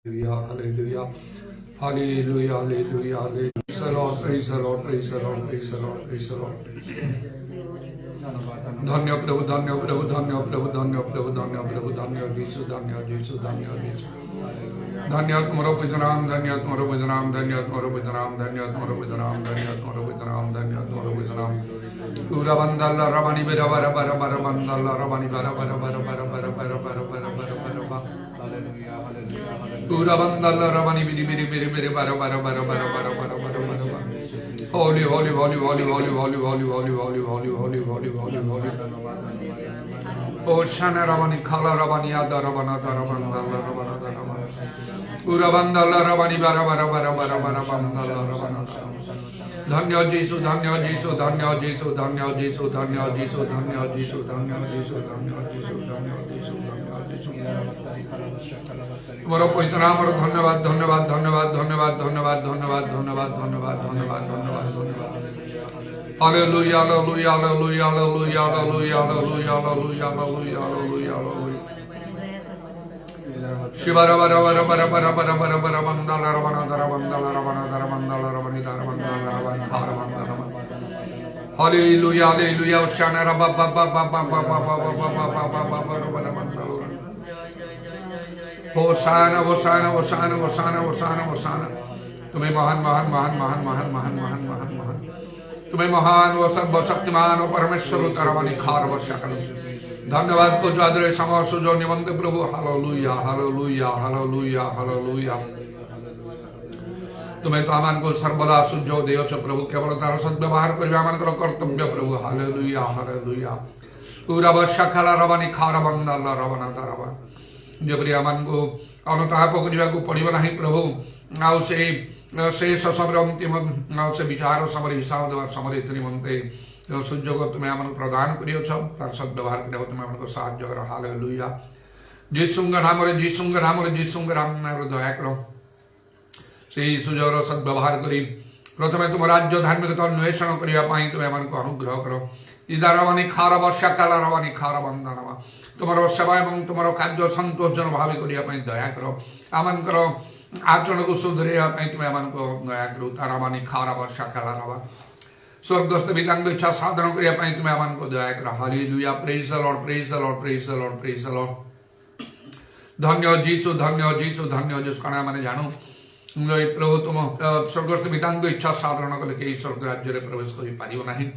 Hallelujah, hallelujah, hallelujah, hallelujah. Praise the Lord, praise the Lord, praise the Lord, praise the Lord, praise the Lord. धन्य प्रभु धन्य प्रभु धन्य प्रभु धन्य प्रभु धन्य प्रभु धन्य जीसु धन्य जीसु धन्य जीसु धन्य तुम्हारो पितराम धन्य तुम्हारो पितराम धन्य तुम्हारो पितराम धन्य तुम्हारो पितराम धन्य तुम्हारो पितराम धन्य तुम्हारो पितराम पूरा बंदल रवानी बेरा बरा बरा बरा बंदल रवानी बरा बरा बरा बरा बरा बरा बरा बरा बरा बरा पूरा बंदल रवानी बिरी बिरी बिरी बिरी बरा बरा बरा बरा बरा बरा बरा बरा Holy, holy, holy, holy, holy, holy, holy, holy, holy, holy, holy, holy, holy, holy. Oh, Shana Ravani, Kala Ravani, Ada Ravana, Ravana, Ravana, Ravana. Uravandala Ravani, Bara, Bara, Bara, Bara, Bara, Bandala Ravana. Dhanya Jesu, Dhanya Jesu, Dhanya Jesu, Dhanya Jesu, Dhanya Jesu, Dhanya Jesu, Dhanya Jesu, Dhanya Jesu, Dhanya Jesu, Dhanya Jesu. तुम्हारा पवित्र नाम और धन्यवाद धन्यवाद धन्यवाद धन्यवाद धन्यवाद धन्यवाद धन्यवाद धन्यवाद धन्यवाद धन्यवाद धन्यवाद हालेलुया हालेलुया हालेलुया हालेलुया हालेलुया हालेलुया हालेलुया हालेलुया हालेलुया शिवरा वरा वरा वरा वरा वरा वरा वरा मंदल रवना दर मंदल रवना दर मंदल रवनी दर मंदल रवन खार मंदल हालेलुया हालेलुया शाना रबा बा बा बा बा बा बा बा बा बा बा बा मंदल Hosanna, Hosanna, Hosanna, Hosanna, Hosanna, Hosanna. तुम्हें महान महान महान महान महान महान महान महान महान तुम्हें महान व सर्वशक्तिमान व परमेश्वर उतरवानी खार व शकल धन्यवाद को जो आदरे समास जो निवंत प्रभु हालेलुया हालेलुया हालेलुया हालेलुया तुम्हें तो आमान को सर्वदा सुजो देव च प्रभु केवल तार सद्व्यवहार करिबा आमान को कर्तव्य प्रभु हालेलुया हालेलुया पूरा वर्षकाल रवानी खार बंदल रवना तरवा जबरी आमान को अनुताप करने को पड़ो ना प्रभु आउ से शेष समय अंतिम से विचार समय हिसाब देवा समय निमंते सुযোগ तुम्हें आम प्रदान कर सद्व्यवहार तुम्हें आम साहय कर हालेलुया जीसुंग नाम जीसुंग नाम जीसुंग नाम दया कर से सुযোগ सद्व्यवहार कर प्रथम तुम राज्य धार्मिकता अन्वेषण करने तुम्हें आम अनुग्रह कर इदारवानी खार वर्षा काल रवानी खार बंदनवा तुम्हारो सेवा और तुम्हारो कार्य संतोषजनक भाव करने दया कर आमर आचरण को सुधरिया तुम्हें आम दया कर तारावानी खार वर्षा काल रवा स्वर्गस्थ पितांग इच्छा साधन करने तुम्हें आम दया कर hallelujah praise the Lord praise the Lord praise the Lord praise the Lord धन्य जीसु धन्य जीसु धन्य जीसु कारण मैंने जानू प्रभु तुम स्वर्गस्थ पितांग इच्छा साधन कले कई स्वर्ग राज्य में प्रवेश कर पारिबो नाही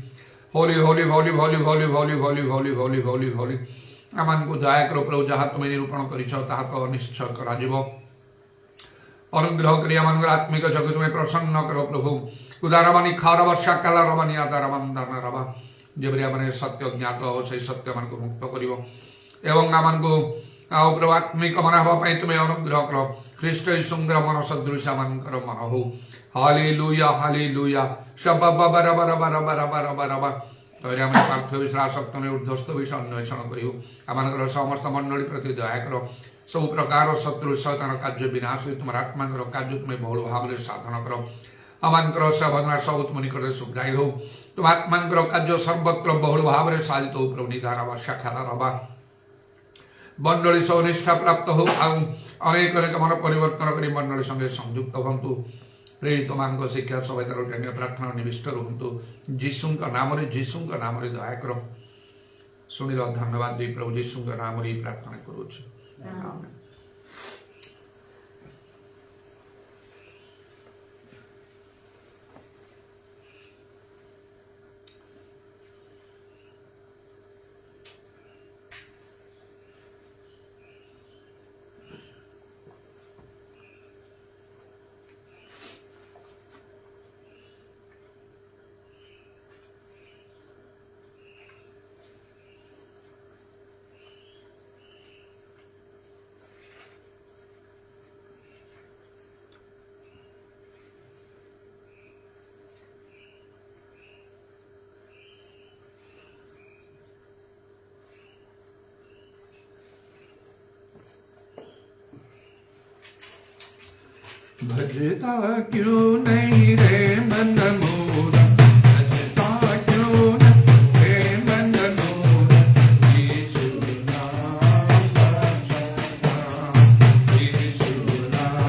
होली होली होली होली होली होली होली होली होली होली होली आमान को दया करो प्रभु जहाँ तुम्हें निरूपण कर निश्चय कर अनुग्रह कर आत्मिक जगत में प्रसन्न करो प्रभु उदारवानी खार वर्षा काल रवानी आदारवान रवा जबरी आम सत्य ज्ञात हो से सत्य आम को मुक्त कर आम को प्रभु आत्मिक मन हाँपाई तुम्हें अनुग्रह कर ख्रीष्ट यीशुंगर मन सदृश आमर मन हो हालेलुया हालेलुया सब बारा बारा बारा बारा बारा बारा बारा तैयार आम पार्थ विश्वास में ऊर्ध्वस्त विषय अन्वेषण करूँ आम समस्त मंडली प्रति दया कर सब प्रकार शत्रु शैतान कार्य विनाश हो तुम आत्मा कार्य तुम्हें बहुल भाव में साधन कर आमर सेवना सब तुम निकट सुग्राही हो तुम आत्मा कार्य सर्वत्र बहुल भाव में साधित हो प्रभु निधान वर्षा खेला रवा मंडली सब निष्ठा प्राप्त हो अनेक अनेक मन परिवर्तन कर मंडली संगे संयुक्त हूँ प्रेरित मान शिक्षा सब प्रार्थना निविष्ट रुहतु जीसुं नाम दया कर शुणिल धन्यवाद दी प्रभु जीसुं नाम प्रार्थना करुच आमेन। भजता क्यों नहीं रे मन मोरा भजता क्यों नहीं रे मन मोरा यीशु नाम भजता यीशु नाम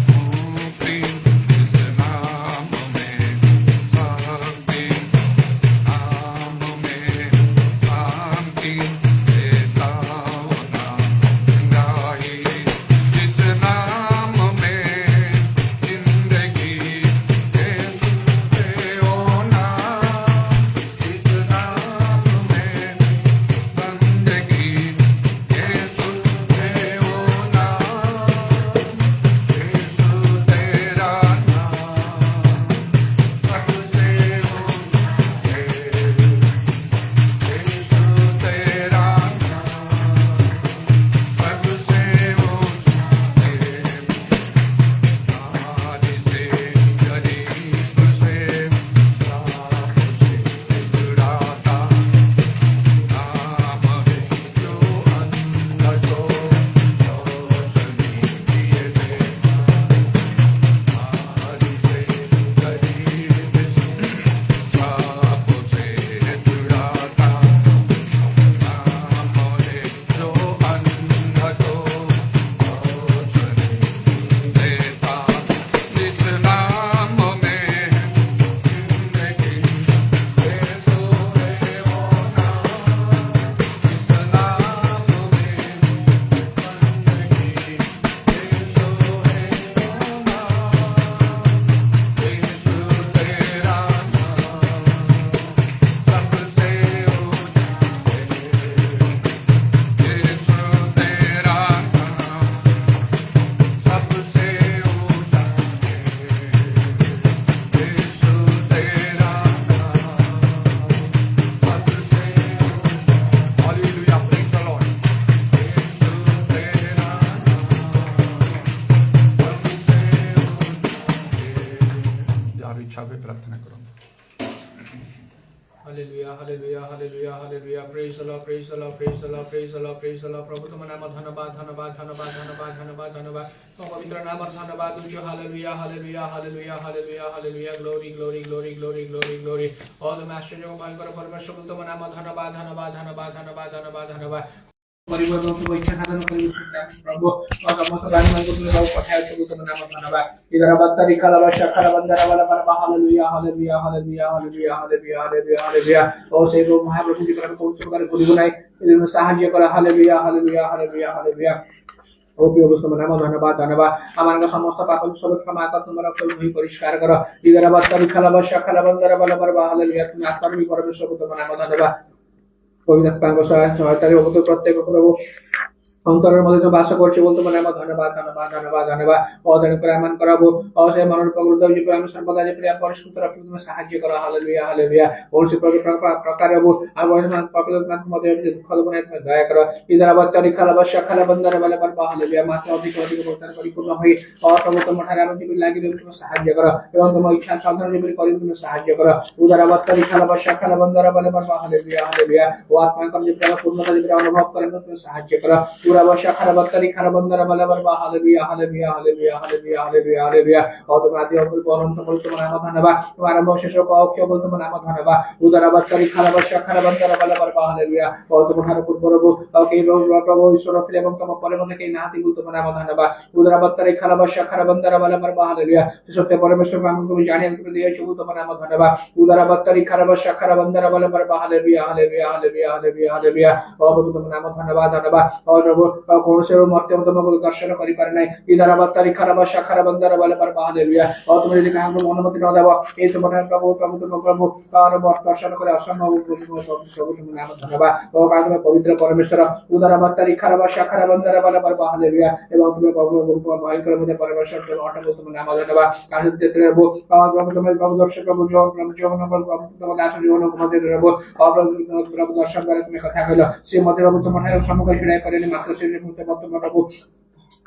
Hallelujah, hallelujah, hallelujah, hallelujah. Praise the Lord, praise the Lord, praise the Lord, praise the Lord, praise the Lord. প্রভু তোমার নাম ধন্যবাদ, ধন্যবাদ, ধন্যবাদ, ধন্যবাদ, ধন্যবাদ, ধন্যবাদ। তোমার পবিত্র নাম ধন্যবাদ। উচ্চ hallelujah, hallelujah, hallelujah, hallelujah, hallelujah. Glory, glory, glory, glory, glory, glory. Oh, তুমি আশ্চর্য এবং ভয়ঙ্কর পরমেশ্বর, তোমার নাম ধন্যবাদ, ধন্যবাদ, ধন্যবাদ, ধন্যবাদ, ধন্যবাদ, ধন্যবাদ। পরিবর্তন ইচ্ছা সাধন করি প্রভু সমস্ত গানগুলো তুমি বাবু পাঠায় আছে তোমার নাম ধন্যবাদ ইদারা বাত্তারি খালাবা শাখারা বান্দারা বালা বালা হালেলুয়া হালেলুয়া হালেলুয়া হালেলুয়া হালেলুয়া হালেলুয়া হালেলুয়া ও সেই মহাপ্রভু জি করে পৌঁছে করে বলিব নাই এজন্য সাহায্য করা হালেলুয়া হালেলুয়া হালেলুয়া হালেলুয়া ও প্রিয় বস্তু নাম ধন্যবাদ ধন্যবাদ আমার সমস্ত পাপ সব ক্ষমা কর তোমার ভূমি পরিষ্কার করো ইদারা বাত্তারি খালাবা শাখারা বান্দারা বালা বালা হালেলুয়া তুমি আত্মার পরমেশ্বর তোমার নাম ধন্যবাদ পবিত্রাঙ্গ সহায়তার অবতর প্রত্যেক প্রভু অন্তরের মধ্যে বাস করছে বলতে মানে আমার ধন্যবাদ ধন্যবাদ ধন্যবাদ ধন্যবাদ অধ্যয়ন করে এমন করাবো অসে মনের প্রকৃত যে আমি সর্বদা যে প্রিয় পরিষ্কৃত রাখতে তুমি সাহায্য করো হালেলুয়া হালেলুয়া বলছি প্রকার হবো আর বর্তমান পবিত্র মধ্যে দুঃখ দেবো না তুমি দয়া করো ইদারা বাত্তারি খালাবা শাখালা বন্দারে বলে পারবা হালেলুয়া মাত্র অধিক অধিক বর্তমান পরিপূর্ণ হয়ে অপ্রভু তোমার ঠারে আমি তুমি লাগিয়ে দেবো তুমি সাহায্য করো এবং তোমার ইচ্ছা সাধন যেগুলি করি তুমি সাহায্য করো উদারা বাত্তারি খালাবা শাখালা বন্দারে বলে পারবা হালেলুয়া হালেলুয়া ও আত্মাঙ্কর যে পূর্ণতা যে অনুভব করেন তুমি সাহায্য করো পুরা বর্ষা খারাপ বাত্তারি খারাপ বন্দারা বলে পারবা হালেলুয়া হালেলুয়া হালেলুয়া হালেলুয়া হালেলুয়া হালেলুয়া ও তোমার আদি অপূর্ব অনন্ত বলতে তোমার নাম ধন্যবাদ তোমার আরম্ভ শেষ অক্ষয় বলতে তোমার নাম ধন্যবাদ উদারা বাত্তারি খারাপ বর্ষা খারাপ বন্দারা বলে পারবা হালেলুয়া ও তোমার পূর্ব রব ওকে প্রভু ঈশ্বর রক্ষে এবং তোমার পরে মধ্যে কে নাতি বলতে তোমার নাম ধন্যবাদ উদারা বাত্তারি খারাপ বর্ষা খারাপ বন্দারা বলে পারবা হালেলুয়া সত্য পরমেশ্বর আমি তুমি জানি তুমি দিয়েছো বলতে তোমার নাম ধন্যবাদ উদারা বাত্তারি খারাপ বর্ষা খারাপ বন্দারা বলে পারবা হালেলুয়া হালেলুয়া হালেলুয়া হালেলুয়া হালেলুয়া ও প্রভু তোমার নাম ধন্যবাদ ধন্যবাদ ও প্রভু কৌশল মর্তে তোমাকে দর্শন করি পারে নাই ইদারা বাত্তারি খারাপ শাখারা বন্দারা বলে পারবা হালেলুয়া ও তুমি যদি কাহাকে অনুমতি না দেব এই তোমার প্রভু প্রভু তোমার প্রভু আর দর্শন করে অসম্ভব প্রভু তুমি নাম ধন্যবাদ ও কাজ পবিত্র পরমেশ্বর উদারা বাত্তারি খারাপ শাখারা বন্দারা বলে পারবা হালেলুয়া এবং তুমি প্রভু ভয়ঙ্কর মধ্যে পরমেশ্বর অটল তুমি নাম ধন্যবাদ কাজ দিতে রব প্রভু তোমার প্রভু দর্শন প্রভু জীবন তোমার দাস জীবন মধ্যে রব প্রভু দর্শন করে তুমি কথা কইলো সে মধ্যে প্রভু তোমার সম্মুখে ফিরাই করেনি মাত্র সেই মুহূর্তে বর্তমান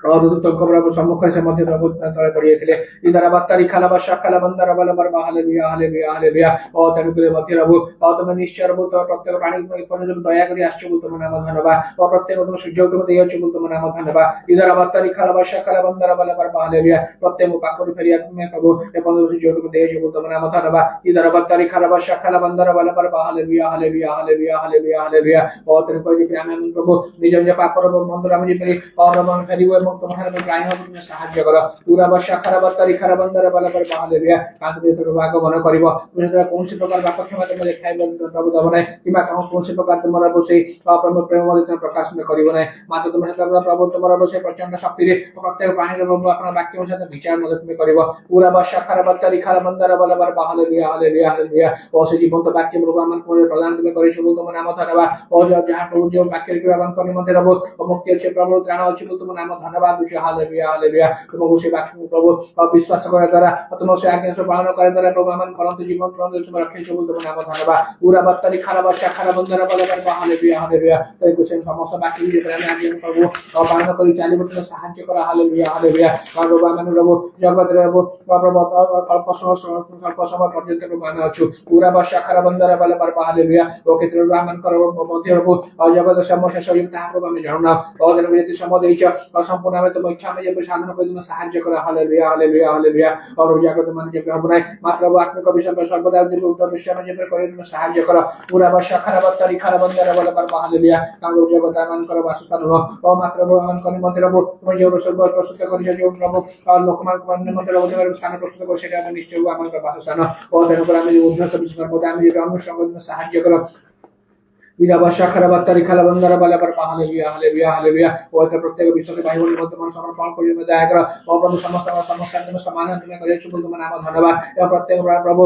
প্রভু প্রভু সম্মুখে সে মধ্যে প্রভু তলে পড়িয়েছিলে ইদারা বাত্তারি খালাবা শাখালা বন্দারা বলে পারবা হালেলুয়া হালেলুয়া হালেলুয়া ও তানুকুলের মধ্যে প্রভু ও তুমি নিশ্চয় প্রভু তোমার প্রত্যেক প্রাণী পর্যন্ত দয়া করে আসছো বলতে মনে আমার ধন্যবাদ ও প্রত্যেক তোমার সূর্য তোমার দিয়েছো বলতে মনে আমার ধন্যবাদ ইদারা বাত্তারি খালাবা শাখালা বন্দারা বলে পারবা হালেলুয়া প্রত্যেক পাকড় ফেরিয়া তুমি প্রভু এবং সূর্য তোমার দিয়েছো বলতে মনে আমার ধন্যবাদ ইদারা বাত্তারি খালাবা শাখালা বন্দারা বলে পারবা হালেলুয়া হালেলুয়া হালেলুয়া হালেলুয়া হালেলুয়া ও তুমি করে যে আমি প্রভু নিজ নিজ পাকড় মন্দির আমি যে ফেরি ও রবন ফেরিব এবং তোমার প্রায় হবে তুমি সাহায্য করো পুরা বর্ষা খারাপ বাত্তারি খারাপ বন্দারে বলে পারবা হালেলুয়া কান্ত তোর ভাগ্যমন করিব তুমি যারা কৌশল প্রকার বাক্যক্ষমা তুমি দেখাইব প্রভু দেব নাই কিংবা কৌশল প্রকার তোমার বসে অপ্রম প্রেম মধ্যে তুমি প্রকাশ করিব নাই মাত্র তোমার প্রভু তোমার বসে প্রচন্ড শক্তিরে প্রত্যেক প্রাণীর প্রভু আপনার বাক্যের সাথে বিচার মধ্যে তুমি করিব পুরা বর্ষা খারাপ বাত্তারি খারাপ বন্দারে বলে পারবা হালেলুয়া হালেলুয়া হালেলুয়া ও সে জীবন্ত বাক্য প্রভু আমার করে প্রদান তুমি করেছো বলতে তোমার নাম ধন্যবাদ ও যাহা প্রভু যে বাক্যের কৃপাবান কর্ম মধ্যে রব ও মুক্তি আছে প্রভু ত্রাণ আছে বলতে তোমার নাম ধন্যবাদ উচ্চ হালেলুয়া হালেলুয়া তোমার সেই বাক্য প্রভু বিশ্বাস করে দ্বারা তোমার সেই আজ্ঞা পালন করে দ্বারা প্রভু আমার ফলন্ত জীবন প্রদান তুমি রাখিয়েছো বলতে তোমার নাম ধন্যবাদ পুরা বাত্তারি খারাপ শাখারা বন্দারা বলে পারবা হালেলুয়া হালেলুয়া তাই সেই সমস্ত বাক্য দিয়ে আমি আজ্ঞা প্রভু পালন করি চালিয়ে তুমি সাহায্য করা হালেলুয়া হালেলুয়া প্রভু আমার প্রভু জগতের প্রভু অল্প সময় পর্যন্ত প্রভু আমি আছো পুরা বা শাখারা বন্দারা বলে পারবা হালেলুয়া ও ক্ষেত্রে রহমান করো মধ্যে প্রভু জগতের সমস্যা সহিত তাহা প্রভু আমি জানো না ও যেন বিরতি সময় দিয়েছ সম্পূর্ণ আমি তোমার ইচ্ছা আমি যে সাধন করে তুমি সাহায্য করা হালেলুয়া হালেলুয়া হালেলুয়া আর জগত মানে যে হবে না মাত্র আত্মিক বিষয় সর্বদা যে উত্তর বিষয় যে করে তুমি সাহায্য করো পুরা বা শাখারা বাত্তারি খারাপ বন্দারা বলে পারবা হালেলুয়া কারণ জগৎ আমান করো বাসস্থান ও মাত্র আমান করে মধ্যে প্রভু তুমি যে রসদ প্রস্তুত করেছো যে প্রভু লোকমান কুমারের মধ্যে প্রভু স্থান প্রস্তুত করে সেটা আমি নিশ্চয় আমার বাসস্থান ও তেন করে আমি উন্নত বিষয়ের মধ্যে আমি যে অন্য সঙ্গে সাহায্য করো ইরাবা শাখারা বাত্তারি খালা বন্দারা বলে পারবা হালেলুয়া হালেলুয়া হালেলুয়া ও এটা প্রত্যেক বিষয়ে বাইবেলের মধ্যে মন সমর্পণ করি দয়া করো ও প্রভু সমস্ত সমস্যার জন্য সমাধান তুমি করেছো বলতে তোমার নাম ধন্যবাদ এবং প্রত্যেক প্রভু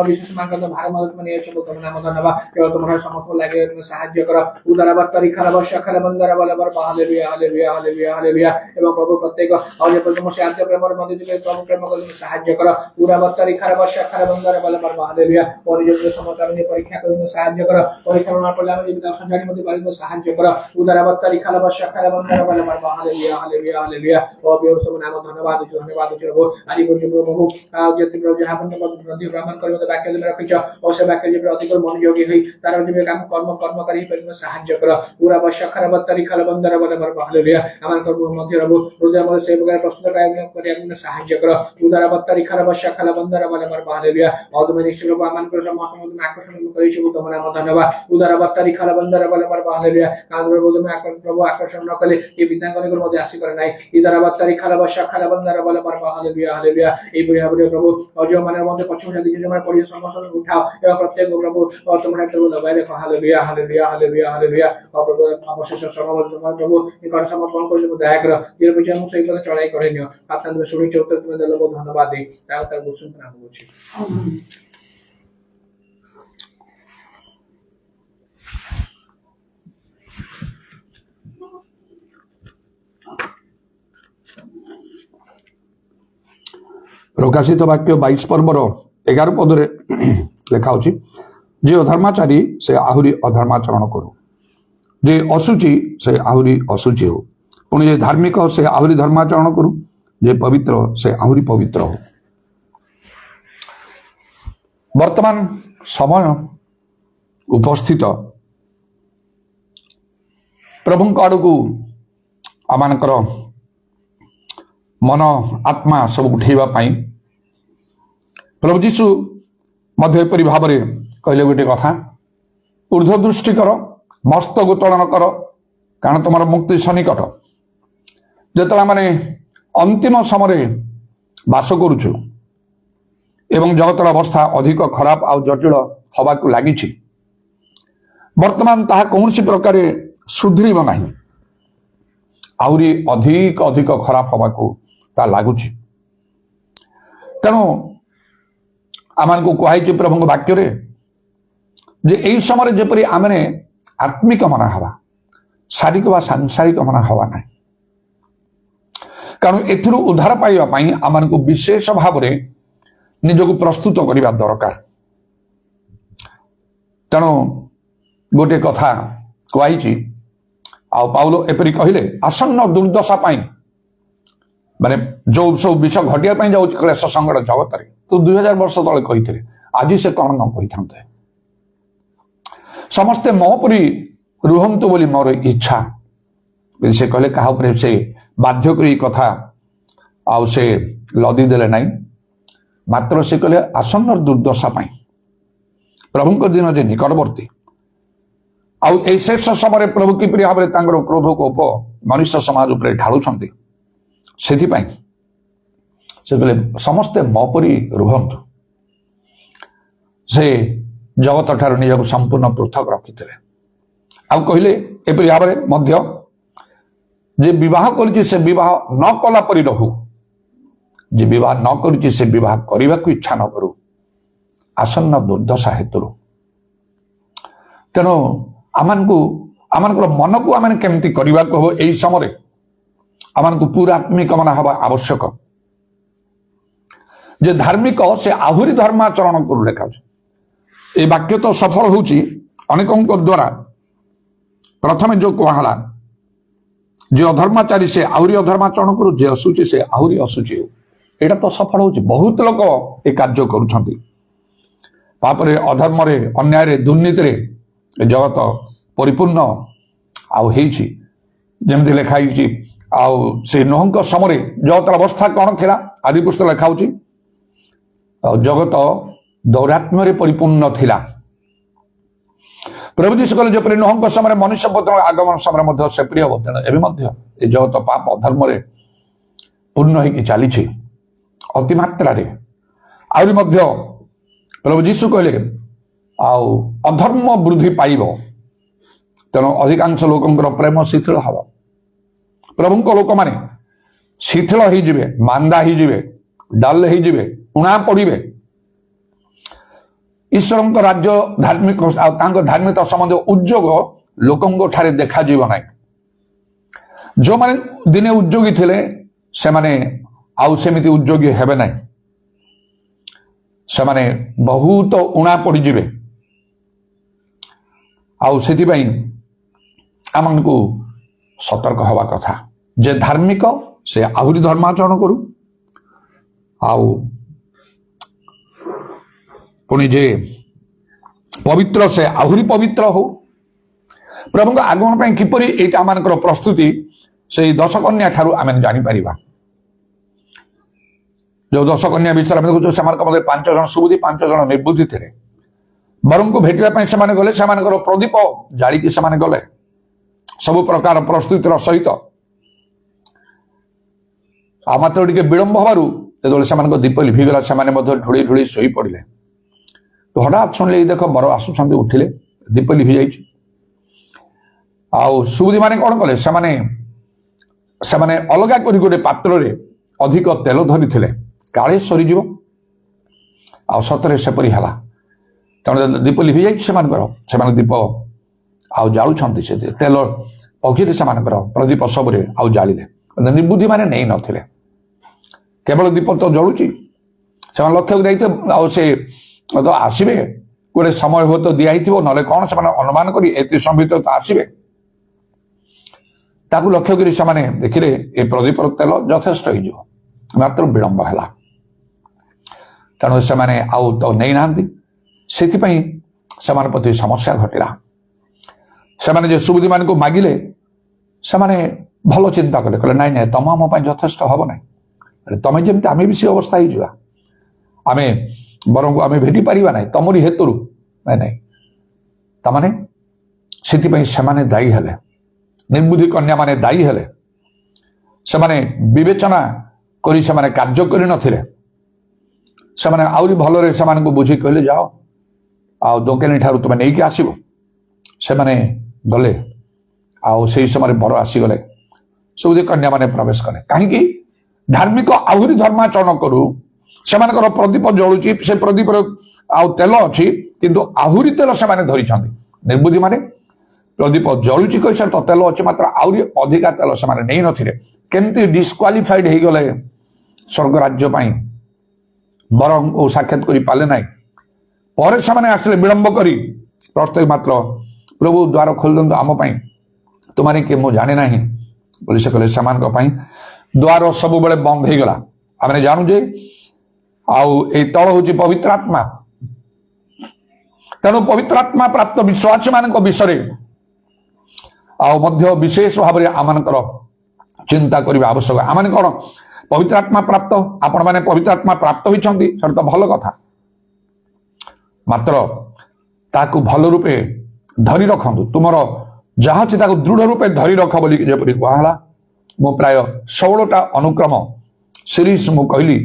বিশেষ মানকান্ত ভাগ মধ্যে তুমি নিয়েছো বলতে তোমার নাম ধন্যবাদ এবং তোমার সমস্ত লাগে তুমি সাহায্য করো উদারা বাত্তারি খালা শাখারা বন্দারা বলে পারবা হালেলুয়া হালেলুয়া হালেলুয়া হালেলুয়া এবং প্রভু প্রত্যেক যে প্রথম সে আদ্য প্রেমের মধ্যে তুমি প্রভু প্রেম করে তুমি সাহায্য করো উদারা বাত্তারি খালা শাখারা বন্দারা বলে পারবা হালেলুয়া ও নিজের সমস্ত আমি পরীক্ষা করে তুমি সাহায্য করো পরীক্ষা না করলে জানি মধ্যে পারিব সাহায্য করো উদারবত্তারি খালাবাসা খালাবন্দরা বলে মারবা হালেলুয়া হালেলুয়া হালেলুয়া ও বিশ্বর নাম ধন্যবাদ প্রভু আদি পর্যন্ত প্রভু যেতে প্রভু যাহা পর্যন্ত নদী ভ্রমণ করিব তো বাক্য দিবে রাখিছ ও সে বাক্য দিবে অধিক মনোযোগী হই তার দিবে কাম কর্মকারী পারিব সাহায্য করো উদারবত্তা খালাবত্তারি খালাবন্দরা বলে মারবা হালেলুয়া আমার কর্ম মধ্যে রব হৃদয় মধ্যে সেই প্রকার প্রশ্ন করে আমি সাহায্য করো উদারবত্তারি খালাবাসা খালাবন্দরা বলে মারবা হালেলুয়া অদমে নিশ্চয় প্রভু আমার করে সমস্ত আকর্ষণ করেছি তোমার নাম ধন্যবাদ উদারবত্তারি খালাবন্দরা বলে মারবা হালেলুয়া কারণ প্রভু আকর্ষণ ন করলে এই বিধানগুলোর মধ্যে আসি করে নাই ইদারাবাত্তারি খালাবাসা খালাবন্দরা বলে মারবা হালেলুয়া হালেলুয়া এই পরিহাবরে প্রভু অজমানের মধ্যে পশ্চিম দিকে জমার পরিয়ে সমস্ত উঠাও এবং প্রত্যেক প্রভু তোমার একটা বাইরে হালেলুয়া হালেলুয়া হালেলুয়া হালেলুয়া প্রভু অবশেষ সর্বমত তোমার প্রভু নিকট সমর্পণ করে দয়া করো যে পর্যন্ত সেই পথে চড়াই করে নিও আপনাদের শুভেচ্ছা উত্তর তুমি দিলে বহু ধন্যবাদ দিই তার বুঝুন না বলছি প্রকাশিত বাক্য 22 পর্বর 11 পদরে লেখা ଅଛି যে অধর্মাচারী সে আহুরি অধর্মাচরণ করু যে অসুচি সে আহুরি অসুচি হো পুଣି যে ধার্মিক সে আহুরি ধর্মাচরণ করু যে পবিত্র সে আহুরি পবিত্র হো বর্তমান সময় উপস্থিত প্রভুଙ୍କ ଆଡ଼କୁ ଆମମାନଙ୍କର ମନ ଆତ୍ମା ସବୁ ଉଠେଇବା ପାଇଁ ପ୍ରଭୁ ଯୀଶୁ ମଧ୍ୟ ଏପରି ଭାବରେ କହିଲେ ଗୋଟେ କଥା ଊର୍ଦ୍ଧ୍ୱ ଦୃଷ୍ଟି କର ମସ୍ତକ ଉତ୍ତୋଳନ କର କାରଣ ତୁମର ମୁକ୍ତି ସନ୍ନିକଟ ଯେତେବେଳେ ଆମେ ଅନ୍ତିମ ସମୟରେ ବାସ କରୁଛୁ ଏବଂ ଜଗତର ଅବସ୍ଥା ଅଧିକ ଖରାପ ଆଉ ଜଟିଳ ହେବାକୁ ଲାଗିଛି ବର୍ତ୍ତମାନ ତାହା କୌଣସି ପ୍ରକାର ସୁଧୁରିବ ନାହିଁ ଆହୁରି ଅଧିକ ଅଧିକ ଖରାପ ହେବାକୁ ତା ଲାଗୁଛି ତେଣୁ ଆମମାନଙ୍କୁ କୁହାଯାଇଛି ପ୍ରଭୁଙ୍କ ବାକ୍ୟରେ ଯେ ଏହି ସମୟରେ ଯେପରି ଆମେ ଆତ୍ମିକ ମନା ହେବା ଶାରୀରିକ ବା ସାଂସାରିକ ମନା ହେବା ନାହିଁ କାରଣ ଏଥିରୁ ଉଦ୍ଧାର ପାଇବା ପାଇଁ ଆମମାନଙ୍କୁ ବିଶେଷ ଭାବରେ ନିଜକୁ ପ୍ରସ୍ତୁତ କରିବା ଦରକାର ତେଣୁ ଗୋଟିଏ କଥା କୁହାଯାଇଛି ଆଉ ପାଉଲ ଏପରି କହିଲେ ଆସନ୍ନ ଦୁର୍ଦ୍ଦଶା ପାଇଁ ମାନେ ଯୋଉ ସବୁ ବିଷ ଘଟିବା ପାଇଁ ଯାଉଛି କ୍ଲେଶ ସଂକଟ ଜଗତରେ ତୁ 2000 ବର୍ଷ ତଳେ କହିଥିଲେ ଆଜି ସେ କଣ ନ କହିଥାନ୍ତେ ସମସ୍ତେ ମୋ ପରି ରୁହନ୍ତୁ ବୋଲି ମୋର ଇଚ୍ଛା ସେ କହିଲେ କାହା ଉପରେ ସେ ବାଧ୍ୟ କରି କଥା ଆଉ ସେ ଲଦି ଦେଲେ ନାହିଁ ମାତ୍ର ସେ କହିଲେ ଆସନ୍ନ ଦୁର୍ଦ୍ଦଶା ପାଇଁ ପ୍ରଭୁଙ୍କ ଦିନ ଯେ ନିକଟବର୍ତ୍ତୀ ଆଉ ଏହି ଶେଷ ସମୟରେ ପ୍ରଭୁ କିପରି ଭାବରେ ତାଙ୍କର କ୍ରୋଧ କୋପ ମନୁଷ୍ୟ ସମାଜ ଉପରେ ଢାଳୁଛନ୍ତି ସେଥିପାଇଁ ସେ କହିଲେ ସମସ୍ତେ ମୋ ପରି ରୁହନ୍ତୁ ସେ ଜଗତ ଠାରୁ ନିଜକୁ ସମ୍ପୂର୍ଣ୍ଣ ପୃଥକ ରଖିଥିଲେ ଆଉ କହିଲେ ଏପରି ଭାବରେ ମଧ୍ୟ ଯେ ବିବାହ କରିଛି ସେ ବିବାହ ନ କଲା ପରି ରହୁ ଯେ ବିବାହ ନ କରିଛି ସେ ବିବାହ କରିବାକୁ ଇଚ୍ଛା ନ କରୁ ଆସନ୍ନ ଦୁର୍ଦ୍ଦଶା ହେତୁରୁ ତେଣୁ ଆମମାନଙ୍କର ମନକୁ ଆମେ କେମିତି କରିବାକୁ ହବ ଏହି ସମୟରେ ଆମମାନଙ୍କୁ ପୁରା ଆତ୍ମିକ ମନା ହେବା ଆବଶ୍ୟକ ଯେ ଧାର୍ମିକ ସେ ଆହୁରି ଧର୍ମାଚରଣ କରୁ ଲେଖାଉଛି এই ବାକ୍ୟ ତ ସଫଳ ହେଉଛି ଅନେକଙ୍କ ଦ୍ୱାରା ପ୍ରଥମେ ଯୋଉ କୁହାହେଲା ଯେ ଅଧର୍ମାଚାରୀ ସେ ଆହୁରି ଅଧର୍ମାଚରଣ କରୁ ଯେ ଅସୁଚି ସେ ଆହୁରି ଅସୁଚି ହେଉ ଏଇଟା ତ ସଫଳ ହେଉଛି ବହୁତ ଲୋକ ଏ କାର୍ଯ୍ୟ କରୁଛନ୍ତି ତାପରେ ଅଧର୍ମରେ ଅନ୍ୟାୟରେ ଦୁର୍ନୀତିରେ ଏ ଜଗତ ପରିପୂର୍ଣ୍ଣ ଆଉ ହେଇଛି ଯେମିତି ଲେଖା ହେଇଛି ଆଉ ସେ ନୋହଙ୍କ ସମୟରେ ଜଗତର ଅବସ୍ଥା କ'ଣ ଥିଲା ଆଦି ପୁସ୍ତକ ଲେଖା ହେଉଛି ଆଉ ଜଗତ ଦୌରାତ୍ମ୍ୟରେ ପରିପୂର୍ଣ୍ଣ ଥିଲା ପ୍ରଭୁ ଯୀଶୁ କହିଲେ ଯେପରି ନୋହଙ୍କ ସମୟରେ ମନୁଷ୍ୟ ପୁତ୍ରଙ୍କ ଆଗମନ ସମୟରେ ମଧ୍ୟ ସେପରି ହେବ ତେଣୁ ଏବେ ମଧ୍ୟ ଏ ଜଗତ ପାପ ଅଧର୍ମରେ ପୂର୍ଣ୍ଣ ହେଇକି ଚାଲିଛି ଅତିମାତ୍ରାରେ ଆହୁରି ମଧ୍ୟ ପ୍ରଭୁ ଯୀଶୁ କହିଲେ ଆଉ ଅଧର୍ମ ବୃଦ୍ଧି ପାଇବ ତେଣୁ ଅଧିକାଂଶ ଲୋକଙ୍କର ପ୍ରେମ ଶିଥିଳ ହେବ ପ୍ରଭୁଙ୍କ ଲୋକମାନେ ଶିଥିଳ ହେଇଯିବେ ମାନ୍ଦା ହେଇଯିବେ ଡଲ ହେଇଯିବେ ଉଣା ପଡ଼ିବେ ଈଶ୍ୱରଙ୍କ ରାଜ୍ୟ ଧାର୍ମିକ ଆଉ ତାଙ୍କ ଧାର୍ମିକତା ସମ୍ବନ୍ଧୀୟ ଉଦ୍ଯୋଗ ଲୋକଙ୍କ ଠାରେ ଦେଖାଯିବ ନାହିଁ ଯେଉଁମାନେ ଦିନେ ଉଦ୍ଯୋଗୀ ଥିଲେ ସେମାନେ ଆଉ ସେମିତି ଉଦ୍ଯୋଗୀ ହେବେ ନାହିଁ ସେମାନେ ବହୁତ ଉଣା ପଡ଼ିଯିବେ ଆଉ ସେଥିପାଇଁ ଆମକୁ ସତର୍କ ହେବା କଥା ଯେ ଧାର୍ମିକ ସେ ଆହୁରି ଧର୍ମାଚରଣ କରୁ, ଆଉ ପୁଣି ଯେ ପବିତ୍ର ସେ ଆହୁରି ପବିତ୍ର ହଉ। ପ୍ରଭୁଙ୍କ ଆଗମନ ପାଇଁ କିପରି ଏଇଟା ଆମମାନଙ୍କର ପ୍ରସ୍ତୁତି ସେଇ 10 କନ୍ୟା ଠାରୁ ଆମେ ଜାଣିପାରିବା। ଯୋଉ 10 କନ୍ୟା ବିଷୟରେ ଆମେ ଦେଖୁଛୁ ସେମାନଙ୍କ ମଧ୍ୟରେ 5 ଜଣ ସୁବୁଦ୍ଧି 5 ଜଣ ନିର୍ବୁଦ୍ଧି ଥିଲେ। ବରଙ୍କୁ ଭେଟିବା ପାଇଁ ସେମାନେ ଗଲେ, ସେମାନଙ୍କର ପ୍ରଦୀପ ଜାଳିକି ସେମାନେ ଗଲେ ସବୁ ପ୍ରକାର ପ୍ରସ୍ତୁତିର ସହିତ। ଆଉ ମାତ୍ର ଟିକେ ବିଳମ୍ବ ହେବାରୁ ଯେତେବେଳେ ସେମାନଙ୍କ ଦୀପ ଲିଭିଗଲା ସେମାନେ ମଧ୍ୟ ଢୁଳି ଢୁଳି ଶୋଇ ପଡ଼ିଲେ। ତ ହଠାତ୍ ଶୁଣିଲେ ଏଇ ଦେଖ ବର ଆସୁଛନ୍ତି, ଉଠିଲେ, ଦୀପ ଲିଭି ଯାଇଛି। ଆଉ ସୁବୁଦ୍ଧି ମାନେ କଣ କଲେ, ସେମାନେ ଅଲଗା କରି ଗୋଟେ ପାତ୍ରରେ ଅଧିକ ତେଲ ଧରିଥିଲେ, କାଳେ ସରିଯିବ। ଆଉ ସତରେ ସେପରି ହେଲା, ତେଣୁ ଦୀପ ଲିଭି ଯାଇଛି ସେମାନଙ୍କର, ସେମାନେ ଦୀପ ଆଉ ଜାଳୁଛନ୍ତି, ସେ ତେଲ ପକେଇଲେ ସେମାନଙ୍କର ପ୍ରଦୀପ ସବୁରେ ଆଉ ଜାଳିଲେ। ନିର୍ବୁଦ୍ଧି ମାନେ ନେଇ ନଥିଲେ, କେବଳ ଦୀପ ତ ଜଳୁଛି। ସେମାନେ ଲକ୍ଷ୍ୟ ଯାଇଥିଲେ, ଆଉ ସେ ତ ଆସିବେ, ଗୋଟେ ସମୟ ହୁଏତ ଦିଆହେଇଥିବ, ନହେଲେ କଣ ସେମାନେ ଅନୁମାନ କରି ଏତେ ସମୟ ଭିତରେ ତ ଆସିବେ। ତାକୁ ଲକ୍ଷ୍ୟ କରି ସେମାନେ ଦେଖିଲେ ଏ ପ୍ରଦୀପର ତେଲ ଯଥେଷ୍ଟ ହେଇଯିବ, ମାତ୍ର ବିଳମ୍ବ ହେଲା। ତେଣୁ ସେମାନେ ଆଉ ତ ନେଇନାହାନ୍ତି, ସେଥିପାଇଁ ସେମାନଙ୍କ ପ୍ରତି ସମସ୍ୟା ଘଟିଲା। ସେମାନେ ଯେ ସୁବୁଦ୍ଧି ମାନଙ୍କୁ ମାଗିଲେ, ସେମାନେ ଭଲ ଚିନ୍ତା କଲେ, କହିଲେ ନାଇଁ ନାଇଁ ତମ ଆମ ପାଇଁ ଯଥେଷ୍ଟ ହବ ନାହିଁ, ତମେ ଯେମିତି ଆମେ ବି ସେ ଅବସ୍ଥା ହେଇଯିବା, ଆମେ ବରଂ ଆମେ ଭେଟି ପାରିବା ନାହିଁ ତମରି ହେତୁରୁ। ନାଇଁ ନାଇଁ, ତାମାନେ ସେଥିପାଇଁ ସେମାନେ ଦାୟୀ ହେଲେ, ନିର୍ବୁଦ୍ଧି କନ୍ୟା ମାନେ ଦାୟୀ ହେଲେ। ସେମାନେ ବିବେଚନା କରି ସେମାନେ କାର୍ଯ୍ୟ କରିନଥିଲେ। ସେମାନେ ଆହୁରି ଭଲରେ ସେମାନଙ୍କୁ ବୁଝି କହିଲେ ଯାଅ ଆଉ ଦୋକାନୀ ଠାରୁ ତୁମେ ନେଇକି ଆସିବ। ସେମାନେ ଗଲେ, ଆଉ ସେହି ସମୟରେ ବର ଆସିଗଲେ, ସୁବୁଦ୍ଧି କନ୍ୟା ମାନେ ପ୍ରବେଶ କଲେ। କାହିଁକି? ଧାର୍ମିକ ଆହୁରି ଧର୍ମାଚରଣ କରୁ, ସେମାନଙ୍କର ପ୍ରଦୀପ ଜଳୁଛି, ସେ ପ୍ରଦୀପର ଆଉ ତେଲ ଅଛି, କିନ୍ତୁ ଆହୁରି ତେଲ ସେମାନେ ଧରିଛନ୍ତି। ନିର୍ବୁଦ୍ଧି ମାନେ ପ୍ରଦୀପ ଜଳୁଛି କହିସାର ତ ତେଲ ଅଛି, ମାତ୍ର ଆହୁରି ଅଧିକା ତେଲ ସେମାନେ ନେଇନଥିଲେ। କେମିତି ଡିସ୍କ୍ୱାଲିଫାଇଡ ହେଇଗଲେ ସ୍ୱର୍ଗ ରାଜ୍ୟ ପାଇଁ, ବରଂ ଓ ସାକ୍ଷାତ କରି ପାରିଲେ ନାହିଁ। ପରେ ସେମାନେ ଆସିଲେ ବିଳମ୍ବ କରି, ପ୍ରସ୍ତାବ ମାତ୍ର ପ୍ରଭୁ ଦ୍ୱାର ଖୋଲିଦିଅନ୍ତୁ ଆମ ପାଇଁ, ତୁମାନେ କିଏ ମୁଁ ଜାଣେ ନାହିଁ ବୋଲି ସେ କହିଲେ। ସେମାନଙ୍କ ପାଇଁ ଦ୍ୱାର ସବୁବେଳେ ବନ୍ଦ ହେଇଗଲା। ଆମେ ଜାଣୁ ଯେ ଆଉ ଏଇ ତଳ ହଉଛି ପବିତ୍ର ଆତ୍ମା। ତେଣୁ ପବିତ୍ର ଆତ୍ମା ପ୍ରାପ୍ତ ବିଶ୍ୱାସୀ ମାନଙ୍କ ବିଷୟରେ ଆଉ ମଧ୍ୟ ବିଶେଷ ଭାବରେ ଆମମାନଙ୍କର ଚିନ୍ତା କରିବା ଆବଶ୍ୟକ। ଆମମାନେ କଣ ପବିତ୍ର ଆତ୍ମା ପ୍ରାପ୍ତ? ଆପଣ ମାନେ ପବିତ୍ର ଆତ୍ମା ପ୍ରାପ୍ତ ହୋଇଛନ୍ତି, ସେଟା ତ ଭଲ କଥା, ମାତ୍ର ତାକୁ ଭଲ ରୂପେ ଧରି ରଖନ୍ତୁ। ତୁମର ଯାହା ଅଛି ତାକୁ ଦୃଢ ରୂପେ ଧରି ରଖ ବୋଲି ଯେପରି କୁହାହେଲା। ମୁଁ ପ୍ରାୟ 16ଟା ଅନୁକ୍ରମ ସିରିଜ ମୁଁ କହିଲି,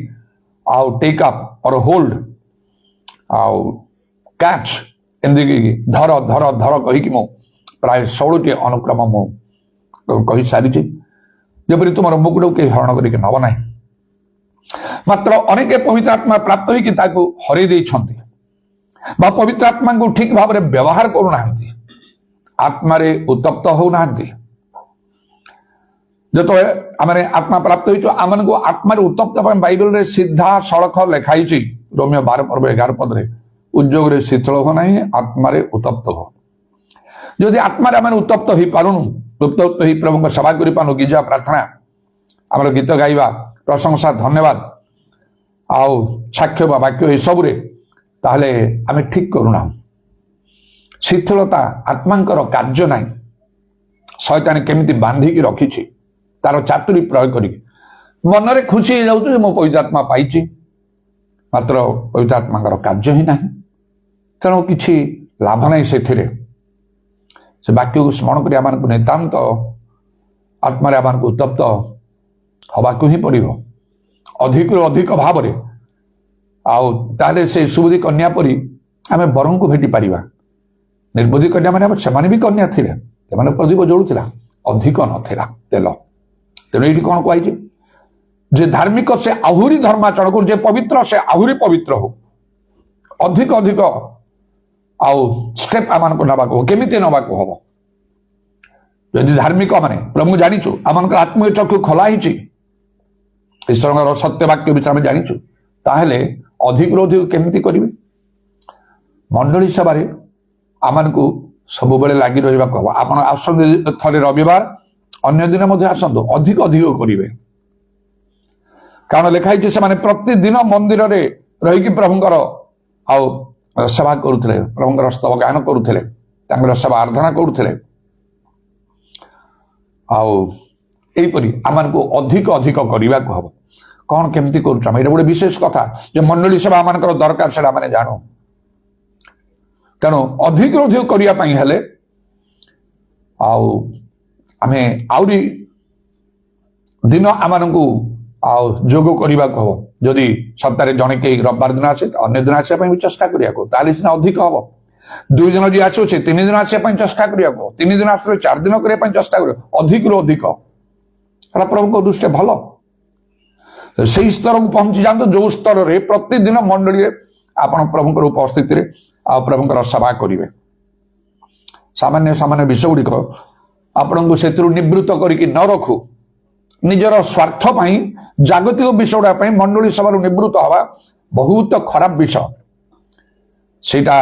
ଆଉ ଟେକ୍ ଅପ୍ ଅର ହୋଲ୍ଡ ଆଉ କ୍ୟାଚ୍, ଏମିତି ଧର ଧର ଧର କହିକି ମୁଁ ପ୍ରାୟ 16ଟି ଅନୁକ୍ରମ ମୁଁ କହିସାରିଛି, ଯେପରି ତୁମର ମୁକୁଟକୁ କେହି ହରଣ କରିକି ନେବ ନାହିଁ। ମାତ୍ର ଅନେକ ପବିତ୍ର ଆତ୍ମା ପ୍ରାପ୍ତ ହୋଇକି ତାକୁ ହରେଇ ଦେଇଛନ୍ତି ବା ପବିତ୍ର ଆତ୍ମାଙ୍କୁ ଠିକ ଭାବରେ ବ୍ୟବହାର କରୁନାହାନ୍ତି, ଆତ୍ମାରେ ଉତ୍ତପ୍ତ ହଉନାହାନ୍ତି। ଯେତେବେଳେ ଆମେ ଆତ୍ମା ପ୍ରାପ୍ତ ହେଇଛୁ, ଆମମାନଙ୍କୁ ଆତ୍ମାରେ ଉତ୍ତପ୍ତ ପାଇଁ ବାଇବେଲରେ ସିଧା ସଳଖ ଲେଖା ହେଇଛି, ରୋମିଓ 12:11 ଉଦ୍ଯୋଗରେ ଶିଥିଳ ହୁଅ ନାହିଁ, ଆତ୍ମାରେ ଉତ୍ତପ୍ତ ହୁଅ। ଯଦି ଆତ୍ମାରେ ଆମେ ଉତ୍ତପ୍ତ ହେଇପାରୁନୁ, ଉତ୍ତପ୍ତ ହେଇ ପ୍ରଭୁଙ୍କ ସେବା କରିପାରୁନୁ, ଗୀଜା ପ୍ରାର୍ଥନା, ଆମର ଗୀତ ଗାଇବା, ପ୍ରଶଂସା, ଧନ୍ୟବାଦ ଆଉ ସାକ୍ଷ୍ୟ ବା ବାକ୍ୟ ଏସବୁରେ, ତାହେଲେ ଆମେ ଠିକ କରୁନାହୁଁ। ଶିଥିଳତା ଆତ୍ମାଙ୍କର କାର୍ଯ୍ୟ ନାହିଁ। ଶୟତାନ କେମିତି ବାନ୍ଧିକି ରଖିଛି ତାର ଚାତୁରୀ ପ୍ରୟୋଗ କରିକି ମନରେ ଖୁସି ହେଇଯାଉଛି ଯେ ମୁଁ ପବିତ୍ର ଆତ୍ମା ପାଇଛି, ମାତ୍ର ପବିତ୍ର ଆତ୍ମାଙ୍କର କାର୍ଯ୍ୟ ହିଁ ନାହିଁ। ତେଣୁ କିଛି ଲାଭ ନାହିଁ ସେଥିରେ। ସେ ବାକ୍ୟକୁ ସ୍ମରଣ କରି ଆମମାନଙ୍କୁ ନିତାନ୍ତ ଆତ୍ମାରେ ଆମମାନଙ୍କୁ ଉତ୍ତପ୍ତ ହବାକୁ ହିଁ ପଡ଼ିବ, ଅଧିକରୁ ଅଧିକ ଭାବରେ। ଆଉ ତାହେଲେ ସେ ସୁବୁଦ୍ଧି କନ୍ୟା ପରି ଆମେ ବରଙ୍କୁ ଭେଟି ପାରିବା। ନିର୍ବୁଦ୍ଧି କନ୍ୟା ମାନେ ସେମାନେ ବି କନ୍ୟା ଥିଲେ, ସେମାନେ ପ୍ରଦୀପ ଜଳୁଥିଲା, ଅଧିକ ନଥିଲା ତେଲ। ତେଣୁ ଏଇଠି କଣ କୁହାଯାଇଛି ଯେ ଧାର୍ମିକ ସେ ଆହୁରି ଧର୍ମାଚରଣ କରୁ, ଯେ ପବିତ୍ର ସେ ଆହୁରି ପବିତ୍ର ହଉ। ଅଧିକ ଅଧିକ ଆଉ ଷ୍ଟେପ ଆମମାନଙ୍କୁ ନେବାକୁ ହବ। କେମିତି ନେବାକୁ ହବ? ଯଦି ଧାର୍ମିକ ମାନେ ପ୍ରଭୁ ଜାଣିଛୁ, ଆମମାନଙ୍କର ଆତ୍ମୀୟ ଚକ୍ଷୁ ଖୋଲା ହେଇଛି, ଈଶ୍ୱରଙ୍କର ସତ୍ୟ ବାକ୍ୟ ବିଷୟରେ ଆମେ ଜାଣିଛୁ, ତାହେଲେ ଅଧିକରୁ ଅଧିକ କେମିତି କରିବେ? ମଣ୍ଡଳୀ ସଭାରେ ଆମମାନଙ୍କୁ ସବୁବେଳେ ଲାଗି ରହିବାକୁ ହବ। ଆପଣ ଆସନ୍ତୁ ଥରେ ରବିବାର, ଅନ୍ୟ ଦିନ ମଧ୍ୟ ଆସନ୍ତୁ, ଅଧିକ ଅଧିକ କରିବେ। କାରଣ ଲେଖା ହେଇଛି ସେମାନେ ପ୍ରତିଦିନ ମନ୍ଦିରରେ ରହିକି ପ୍ରଭୁଙ୍କର ଆଉ ସେବା କରୁଥିଲେ, ପ୍ରଭୁଙ୍କର ସ୍ତବ ଗାନ କରୁଥିଲେ, ତାଙ୍କର ସେବା ଆରାଧନା କରୁଥିଲେ। ଆଉ ଏଇପରି ଆମକୁ ଅଧିକ ଅଧିକ କରିବାକୁ ହବ। କଣ କେମିତି କରୁଛୁ ଆମେ, ଏଇଟା ଗୋଟେ ବିଶେଷ କଥା ଯେ ମଣ୍ଡଳୀ ସେବା ଆମମାନଙ୍କର ଦରକାର, ସେଟା ଆମେ ଜାଣୁ। ତେଣୁ ଅଧିକ ଅଧିକ କରିବା ପାଇଁ ହେଲେ ଆଉ ଆମେ ଆହୁରି ଦିନ ଆମମାନଙ୍କୁ ଆଉ ଯୋଗ କରିବାକୁ ହବ। ଯଦି ସପ୍ତାହରେ ଜଣେ କେହି ରବିବାର ଦିନ ଆସେ, ଅନ୍ୟ ଦିନ ଆସିବା ପାଇଁ ବି ଚେଷ୍ଟା କରିବାକୁ, ତାହେଲେ ସିନା ଅଧିକ ହବ। 2 ଦିନ ଯିଏ ଆସୁଛି 3 ଦିନ ଆସିବା ପାଇଁ ଚେଷ୍ଟା କରିବାକୁ, 3 ଦିନ ଆସିଲେ 4 ଦିନ କରିବା ପାଇଁ ଚେଷ୍ଟା କରିବାକୁ, ଅଧିକରୁ ଅଧିକ। ସେଟା ପ୍ରଭୁଙ୍କ ଦୃଷ୍ଟିରେ ଭଲ। ସେଇ ସ୍ତରକୁ ପହଞ୍ଚି ଯାଆନ୍ତୁ ଯୋଉ ସ୍ତରରେ ପ୍ରତିଦିନ ମଣ୍ଡଳୀରେ ଆପଣ ପ୍ରଭୁଙ୍କର ଉପସ୍ଥିତିରେ ଆଉ ପ୍ରଭୁଙ୍କର ସେବା କରିବେ। ସାମାନ୍ୟ ସାମାନ୍ୟ ବିଷୟ ଗୁଡ଼ିକ ଆପଣଙ୍କୁ ସେଥିରୁ ନିବୃତ୍ତ କରିକି ନ ରଖୁ, ନିଜର ସ୍ୱାର୍ଥ ପାଇଁ ଜାଗତିକ ବିଷୟ ଗୁଡା ପାଇଁ ମଣ୍ଡଳୀ ସଭାରୁ ନିବୃତ୍ତ ହେବା ବହୁତ ଖରାପ ବିଷୟ। ସେଇଟା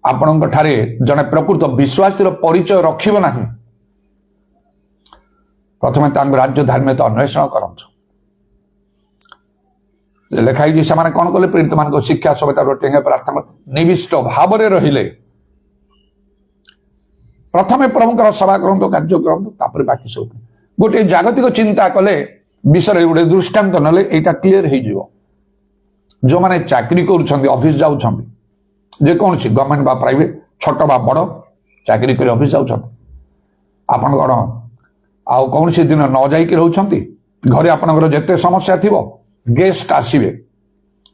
ଆପଣଙ୍କ ଠାରେ ଜଣେ ପ୍ରକୃତ ବିଶ୍ୱାସୀର ପରିଚୟ ରଖିବ ନାହିଁ। ପ୍ରଥମେ ତାଙ୍କ ରାଜ୍ୟ ଧାର୍ମିକତା ଅନ୍ୱେଷଣ କରନ୍ତୁ। ଲେଖା ହେଇଛି ସେମାନେ କଣ କଲେ, ପୀଡ଼ିତମାନଙ୍କ ଶିକ୍ଷା ସଭ୍ୟତା ପ୍ରାର୍ଥନା ନିବିଷ୍ଟ ଭାବରେ ରହିଲେ। ପ୍ରଥମେ ପ୍ରଭୁଙ୍କର ସେବା କରନ୍ତୁ, କାର୍ଯ୍ୟ କରନ୍ତୁ, ତାପରେ ବାକି ସବୁ। ଗୋଟିଏ ଜାଗତିକ ଚିନ୍ତା କଲେ ବିଷୟରେ ଗୋଟେ ଦୃଷ୍ଟାନ୍ତ ନେଲେ ଏଇଟା କ୍ଲିୟର ହେଇଯିବ। ଯୋଉମାନେ ଚାକିରି କରୁଛନ୍ତି, ଅଫିସ ଯାଉଛନ୍ତି, ଯେକୌଣସି ଗଭର୍ଣ୍ଣମେଣ୍ଟ ବା ପ୍ରାଇଭେଟ, ଛୋଟ ବା ବଡ଼, ଚାକିରି କରି ଅଫିସ ଯାଉଛନ୍ତି, ଆପଣ କଣ ଆଉ କୌଣସି ଦିନ ନ ଯାଇକି ରହୁଛନ୍ତି? ଘରେ ଆପଣଙ୍କର ଯେତେ ସମସ୍ୟା ଥିବ, ଗେଷ୍ଟ ଆସିବେ,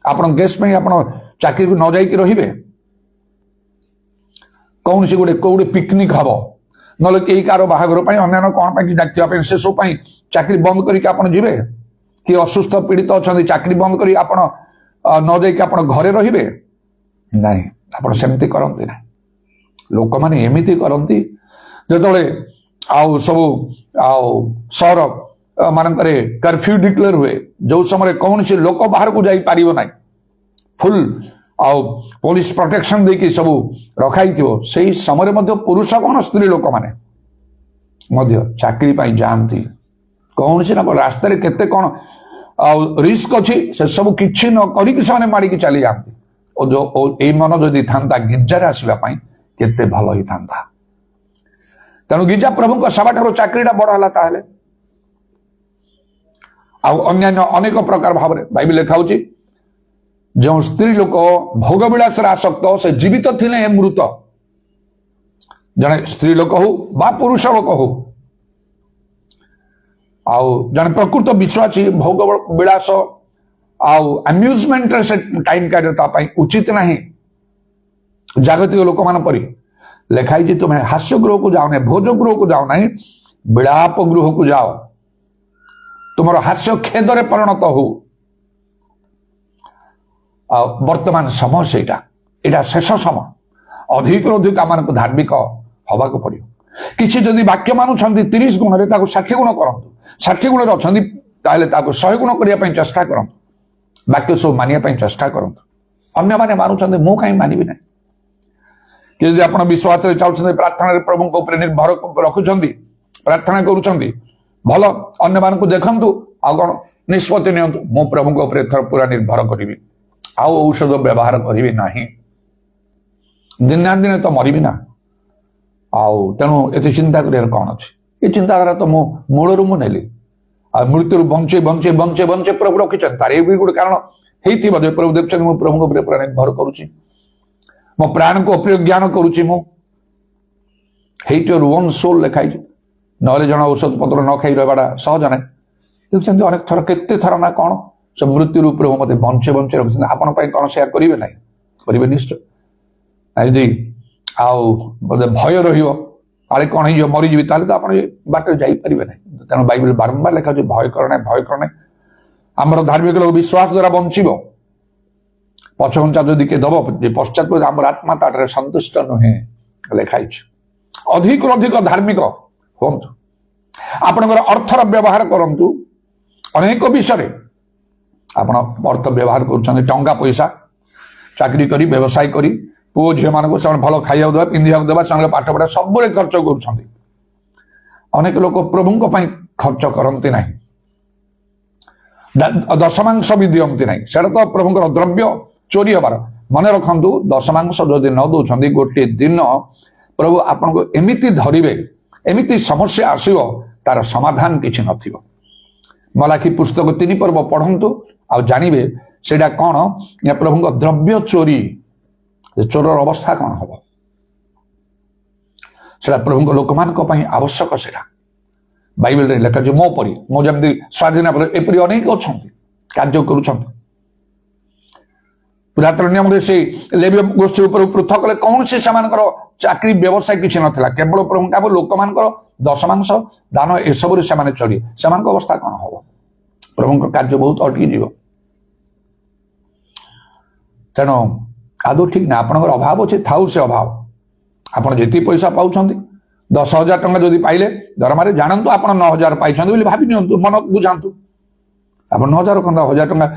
ଆପଣ ଗେଷ୍ଟ ପାଇଁ ଆପଣ ଚାକିରିକୁ ନ ଯାଇକି ରହିବେ? କୌଣସି କୋଉଠି ପିକନିକ ହବ, ନହେଲେ କେହି କାହାର ବାହାଘର ପାଇଁ, ଅନ୍ୟାନ୍ୟ କଣ ପାଇଁ ଡାକିବା ପାଇଁ, ସେସବୁ ପାଇଁ ଚାକିରି ବନ୍ଦ କରିକି ଆପଣ ଯିବେ? କିଏ ଅସୁସ୍ଥ ପୀଡ଼ିତ ଅଛନ୍ତି, ଚାକିରି ବନ୍ଦ କରି ଆପଣ ନ ଯାଇକି ଆପଣ ଘରେ ରହିବେ? ନାଇଁ, ଆପଣ ସେମିତି କରନ୍ତି ନା। ଲୋକମାନେ ଏମିତି କରନ୍ତି, ଯେତେବେଳେ ଆଉ ସବୁ ଆଉ ସହର ମାନଙ୍କରେ କର୍ଫ୍ୟୁ ଡିକ୍ଲେୟାର ହୁଏ, ଯୋଉ ସମୟରେ କୌଣସି ଲୋକ ବାହାରକୁ ଯାଇପାରିବ ନାହିଁ, ଫୁଲ ଆଉ ପୋଲିସ ପ୍ରୋଟେକ୍ସନ ଦେଇକି ସବୁ ରଖାଇଥିବ, ସେଇ ସମୟରେ ମଧ୍ୟ ପୁରୁଷ କଣ ସ୍ତ୍ରୀ ଲୋକମାନେ ମଧ୍ୟ ଚାକିରି ପାଇଁ ଯାଆନ୍ତି। କୌଣସି ନା ରାସ୍ତାରେ କେତେ କଣ ଆଉ ରିସ୍କ ଅଛି, ସେ ସବୁ କିଛି ନ କରିକି ସେମାନେ ମାଡ଼ିକି ଚାଲି ଯାଆନ୍ତି। ଏଇ ମନ ଯଦି ଥାନ୍ତା ଗିର୍ଜାରେ ଆସିବା ପାଇଁ, କେତେ ଭଲ ହେଇଥାନ୍ତା। ତେଣୁ ଗିର୍ଜା ପ୍ରଭୁଙ୍କ ସେବା ଠାରୁ ଚାକିରିଟା ବଡ ହେଲା। ତାହେଲେ ଆଉ ଅନ୍ୟାନ୍ୟ ଅନେକ ପ୍ରକାର ଭାବରେ ବାଇବେଲ ଲେଖା ହଉଛି, ଯେଉଁ ସ୍ତ୍ରୀ ଲୋକ ଭୋଗ ବିଳାସରେ ଆସକ୍ତ, ସେ ଜୀବିତ ଥିଲେ ମୃତ। ଜଣେ ସ୍ତ୍ରୀ ଲୋକ ହଉ ବା ପୁରୁଷ ଲୋକ ହଉ, ଆଉ ଜଣେ ପ୍ରକୃତ ବିଶ୍ୱାସୀ ଭୋଗ ବିଳାସ ଆଉ ଆମ୍ୟୁଜମେଣ୍ଟରେ ସେ ଟାଇମ କାଢେ, ତା ପାଇଁ ଉଚିତ ନାହିଁ। ଜାଗତିକ ଲୋକମାନଙ୍କ ପରି ଲେଖା ହେଇଛି, ତୁମେ ହାସ୍ୟ ଗୃହକୁ ଯାଅ ନାହିଁ, ଭୋଜ ଗୃହକୁ ଯାଅ ନାହିଁ, ବିଳାପ ଗୃହକୁ ଯାଅ, ତୁମର ହାସ୍ୟ ଖେଦରେ ପରିଣତ ହଉ। ଆଉ ବର୍ତ୍ତମାନ ସମୟ ସେଇଟା, ଏଇଟା ଶେଷ ସମୟ। ଅଧିକରୁ ଅଧିକ ଆମମାନଙ୍କୁ ଧାର୍ମିକ ହବାକୁ ପଡିବ। କିଛି ଯଦି ବାକ୍ୟ ମାନୁଛନ୍ତି 30 ଗୁଣରେ, ତାକୁ 60 ଗୁଣ କରନ୍ତୁ। 60 ଗୁଣରେ ଅଛନ୍ତି, ତାହେଲେ ତାକୁ 100 ଗୁଣ କରିବା ପାଇଁ ଚେଷ୍ଟା କରନ୍ତୁ। ବାକ୍ୟ ସବୁ ମାନିବା ପାଇଁ ଚେଷ୍ଟା କରନ୍ତୁ। ଅନ୍ୟମାନେ ମାନୁଛନ୍ତି, ମୁଁ କାହିଁ ମାନିବି ନାହିଁ? ଯଦି ଆପଣ ବିଶ୍ୱାସରେ ଚାହୁଁଛନ୍ତି, ପ୍ରାର୍ଥନାରେ ପ୍ରଭୁଙ୍କ ଉପରେ ନିର୍ଭର ରଖୁଛନ୍ତି, ପ୍ରାର୍ଥନା କରୁଛନ୍ତି, ଭଲ। ଅନ୍ୟମାନଙ୍କୁ ଦେଖନ୍ତୁ, ଆଉ କଣ ନିଷ୍ପତ୍ତି ନିଅନ୍ତୁ, ମୁଁ ପ୍ରଭୁଙ୍କ ଉପରେ ଏଥର ପୁରା ନିର୍ଭର କରିବି, ଆଉ ଔଷଧ ବ୍ୟବହାର କରିବି ନାହିଁ, ଦିନେ ନା ଦିନେ ତ ମରିବି ନା। ଆଉ ତେଣୁ ଏତେ ଚିନ୍ତା କରିବାର କଣ ଅଛି? ଏ ଚିନ୍ତାଧାରା ତ ମୁଁ ମୂଳରୁ ନେଲି। ଆଉ ମୃତ୍ୟୁରୁ ବଞ୍ଚେ ବଞ୍ଚେ ବଞ୍ଚେ ବଞ୍ଚେ ପ୍ରଭୁ ରଖିଛନ୍ତି, ତାର ଏ ବି ଗୋଟେ କାରଣ ହେଇଥିବ ଯେ ପ୍ରଭୁ ଦେଖୁଛନ୍ତି ମୁଁ ପ୍ରଭୁଙ୍କ ଉପରେ ପୁରା ନିର୍ଭର କରୁଛି, ମୋ ପ୍ରାଣକୁ ଅପ୍ରିୟ ଜ୍ଞାନ କରୁଛି ମୁଁ। ହେଇଟ୍ ୟୋର ଓନ୍ ସୋଲ୍ ଲେଖା ହେଇଛି। ନହେଲେ ଜଣେ ଔଷଧ ପତ୍ର ନ ଖାଇ ରହିବାଟା ସହଜ ନାହିଁ। ଦେଖୁଛନ୍ତି ଅନେକ ଥର, କେତେ ଥର ନା କଣ ସେ ମୃତ୍ୟୁରୁ ପ୍ରଭୁ ମତେ ବଞ୍ଚେ ବଞ୍ଚେ ରଖିଛନ୍ତି। ଆପଣଙ୍କ ପାଇଁ କଣ ସେୟା କରିବେ ନାହିଁ? କରିବେ ନିଶ୍ଚୟ। ଯଦି ଆଉ ଭୟ ରହିବ, କାଳେ କଣ ହେଇଯିବ, ମରିଯିବି, ତାହେଲେ ତ ଆପଣ ବାଟରେ ଯାଇପାରିବେ ନାହିଁ। ତେଣୁ ବାଇବେଲ ବାରମ୍ବାର ଲେଖା ଅଛି, ଭୟ କର ନାହିଁ, ଭୟ କର ନାହିଁ। ଆମର ଧାର୍ମିକ ଲୋକ ବିଶ୍ୱାସ ଦ୍ୱାରା ବଞ୍ଚିବ। ପଛଘୁଞ୍ଚା ଯଦି କିଏ ଦବ, ପଶ୍ଚାତ ଆମର ଆତ୍ମା ତାଠାରେ ସନ୍ତୁଷ୍ଟ ନୁହେଁ ଲେଖା ହେଇଛି। ଅଧିକରୁ ଅଧିକ ଧାର୍ମିକ ହୁଅନ୍ତୁ। ଆପଣଙ୍କର ଅର୍ଥର ବ୍ୟବହାର କରନ୍ତୁ। ଅନେକ ବିଷୟରେ ଆପଣ ଅର୍ଥ ବ୍ୟବହାର କରୁଛନ୍ତି, ଟଙ୍କା ପଇସା, ଚାକିରି କରି, ବ୍ୟବସାୟ କରି, ପୁଅ ଝିଅମାନଙ୍କୁ ସେମାନେ ଭଲ ଖାଇବାକୁ ଦେବା, ପିନ୍ଧିବାକୁ ଦେବା, ସେମାନଙ୍କ ପାଠ ପଢା ସବୁବେଳେ ଖର୍ଚ୍ଚ କରୁଛନ୍ତି। ଅନେକ ଲୋକ ପ୍ରଭୁଙ୍କ ପାଇଁ ଖର୍ଚ୍ଚ କରନ୍ତି ନାହିଁ, ଦଶମାଂଶ ବି ଦିଅନ୍ତି ନାହିଁ। ସେଇଟା ତ ପ୍ରଭୁଙ୍କର ଦ୍ରବ୍ୟ ଚୋରି ହେବାର। ମନେ ରଖନ୍ତୁ, ଦଶମାଂଶ ଯଦି ନ ଦଉଛନ୍ତି, ଗୋଟିଏ ଦିନ ପ୍ରଭୁ ଆପଣଙ୍କୁ ଏମିତି ଧରିବେ, ଏମିତି ସମସ୍ୟା ଆସିବ, ତାର ସମାଧାନ କିଛି ନଥିବ। ମଲାଖୀ ପୁସ୍ତକ 3 ପର୍ବ ପଢନ୍ତୁ ଆଉ ଜାଣିବେ ସେଇଟା କଣ, ପ୍ରଭୁଙ୍କ ଦ୍ରବ୍ୟ ଚୋରି, ଚୋରର ଅବସ୍ଥା କଣ ହବ। ସେଟା ପ୍ରଭୁଙ୍କ ଲୋକମାନଙ୍କ ପାଇଁ ଆବଶ୍ୟକ। ସେଟା ବାଇବେଲରେ ଲେଖା ଅଛି, ମୋ ପରି, ମୁଁ ଯେମିତି ସ୍ୱାଧୀନ ପରେ ଏପରି ଅନେକ ଅଛନ୍ତି କାର୍ଯ୍ୟ କରୁଛନ୍ତି। ପୁରାତନ ନିୟମରେ ସେ ଲେବୀୟ ଗୋଷ୍ଠୀ ଉପରୁ ପୃଥକ କଲେ, କୌଣସି ସେମାନଙ୍କର ଚାକିରି ବ୍ୟବସାୟ କିଛି ନଥିଲା, କେବଳ ପ୍ରଭୁଙ୍କ ଲୋକମାନଙ୍କର ଦଶମାଂଶ ଦାନ ଏସବୁରେ ସେମାନେ ଚଳି। ସେମାନଙ୍କ ଅବସ୍ଥା କଣ ହବ? ପ୍ରଭୁଙ୍କ କାର୍ଯ୍ୟ ବହୁତ ଅଟକିଯିବ। ତେଣୁ ଆଦୌ ଠିକ ନା। ଆପଣଙ୍କର ଅଭାବ ଅଛି, ଥାଉ ସେ ଅଭାବ। ଆପଣ ଯେତିକି ପଇସା ପାଉଛନ୍ତି, 10,000 ଟଙ୍କା ଯଦି ପାଇଲେ ଦରମାରେ, ଜାଣନ୍ତୁ ଆପଣ 9,000 ପାଇଛନ୍ତି ବୋଲି ଭାବି ନିଅନ୍ତୁ, ମନ ବୁଝାନ୍ତୁ। ଆପଣ 9,000 ଟଙ୍କା 1,000 ଟଙ୍କା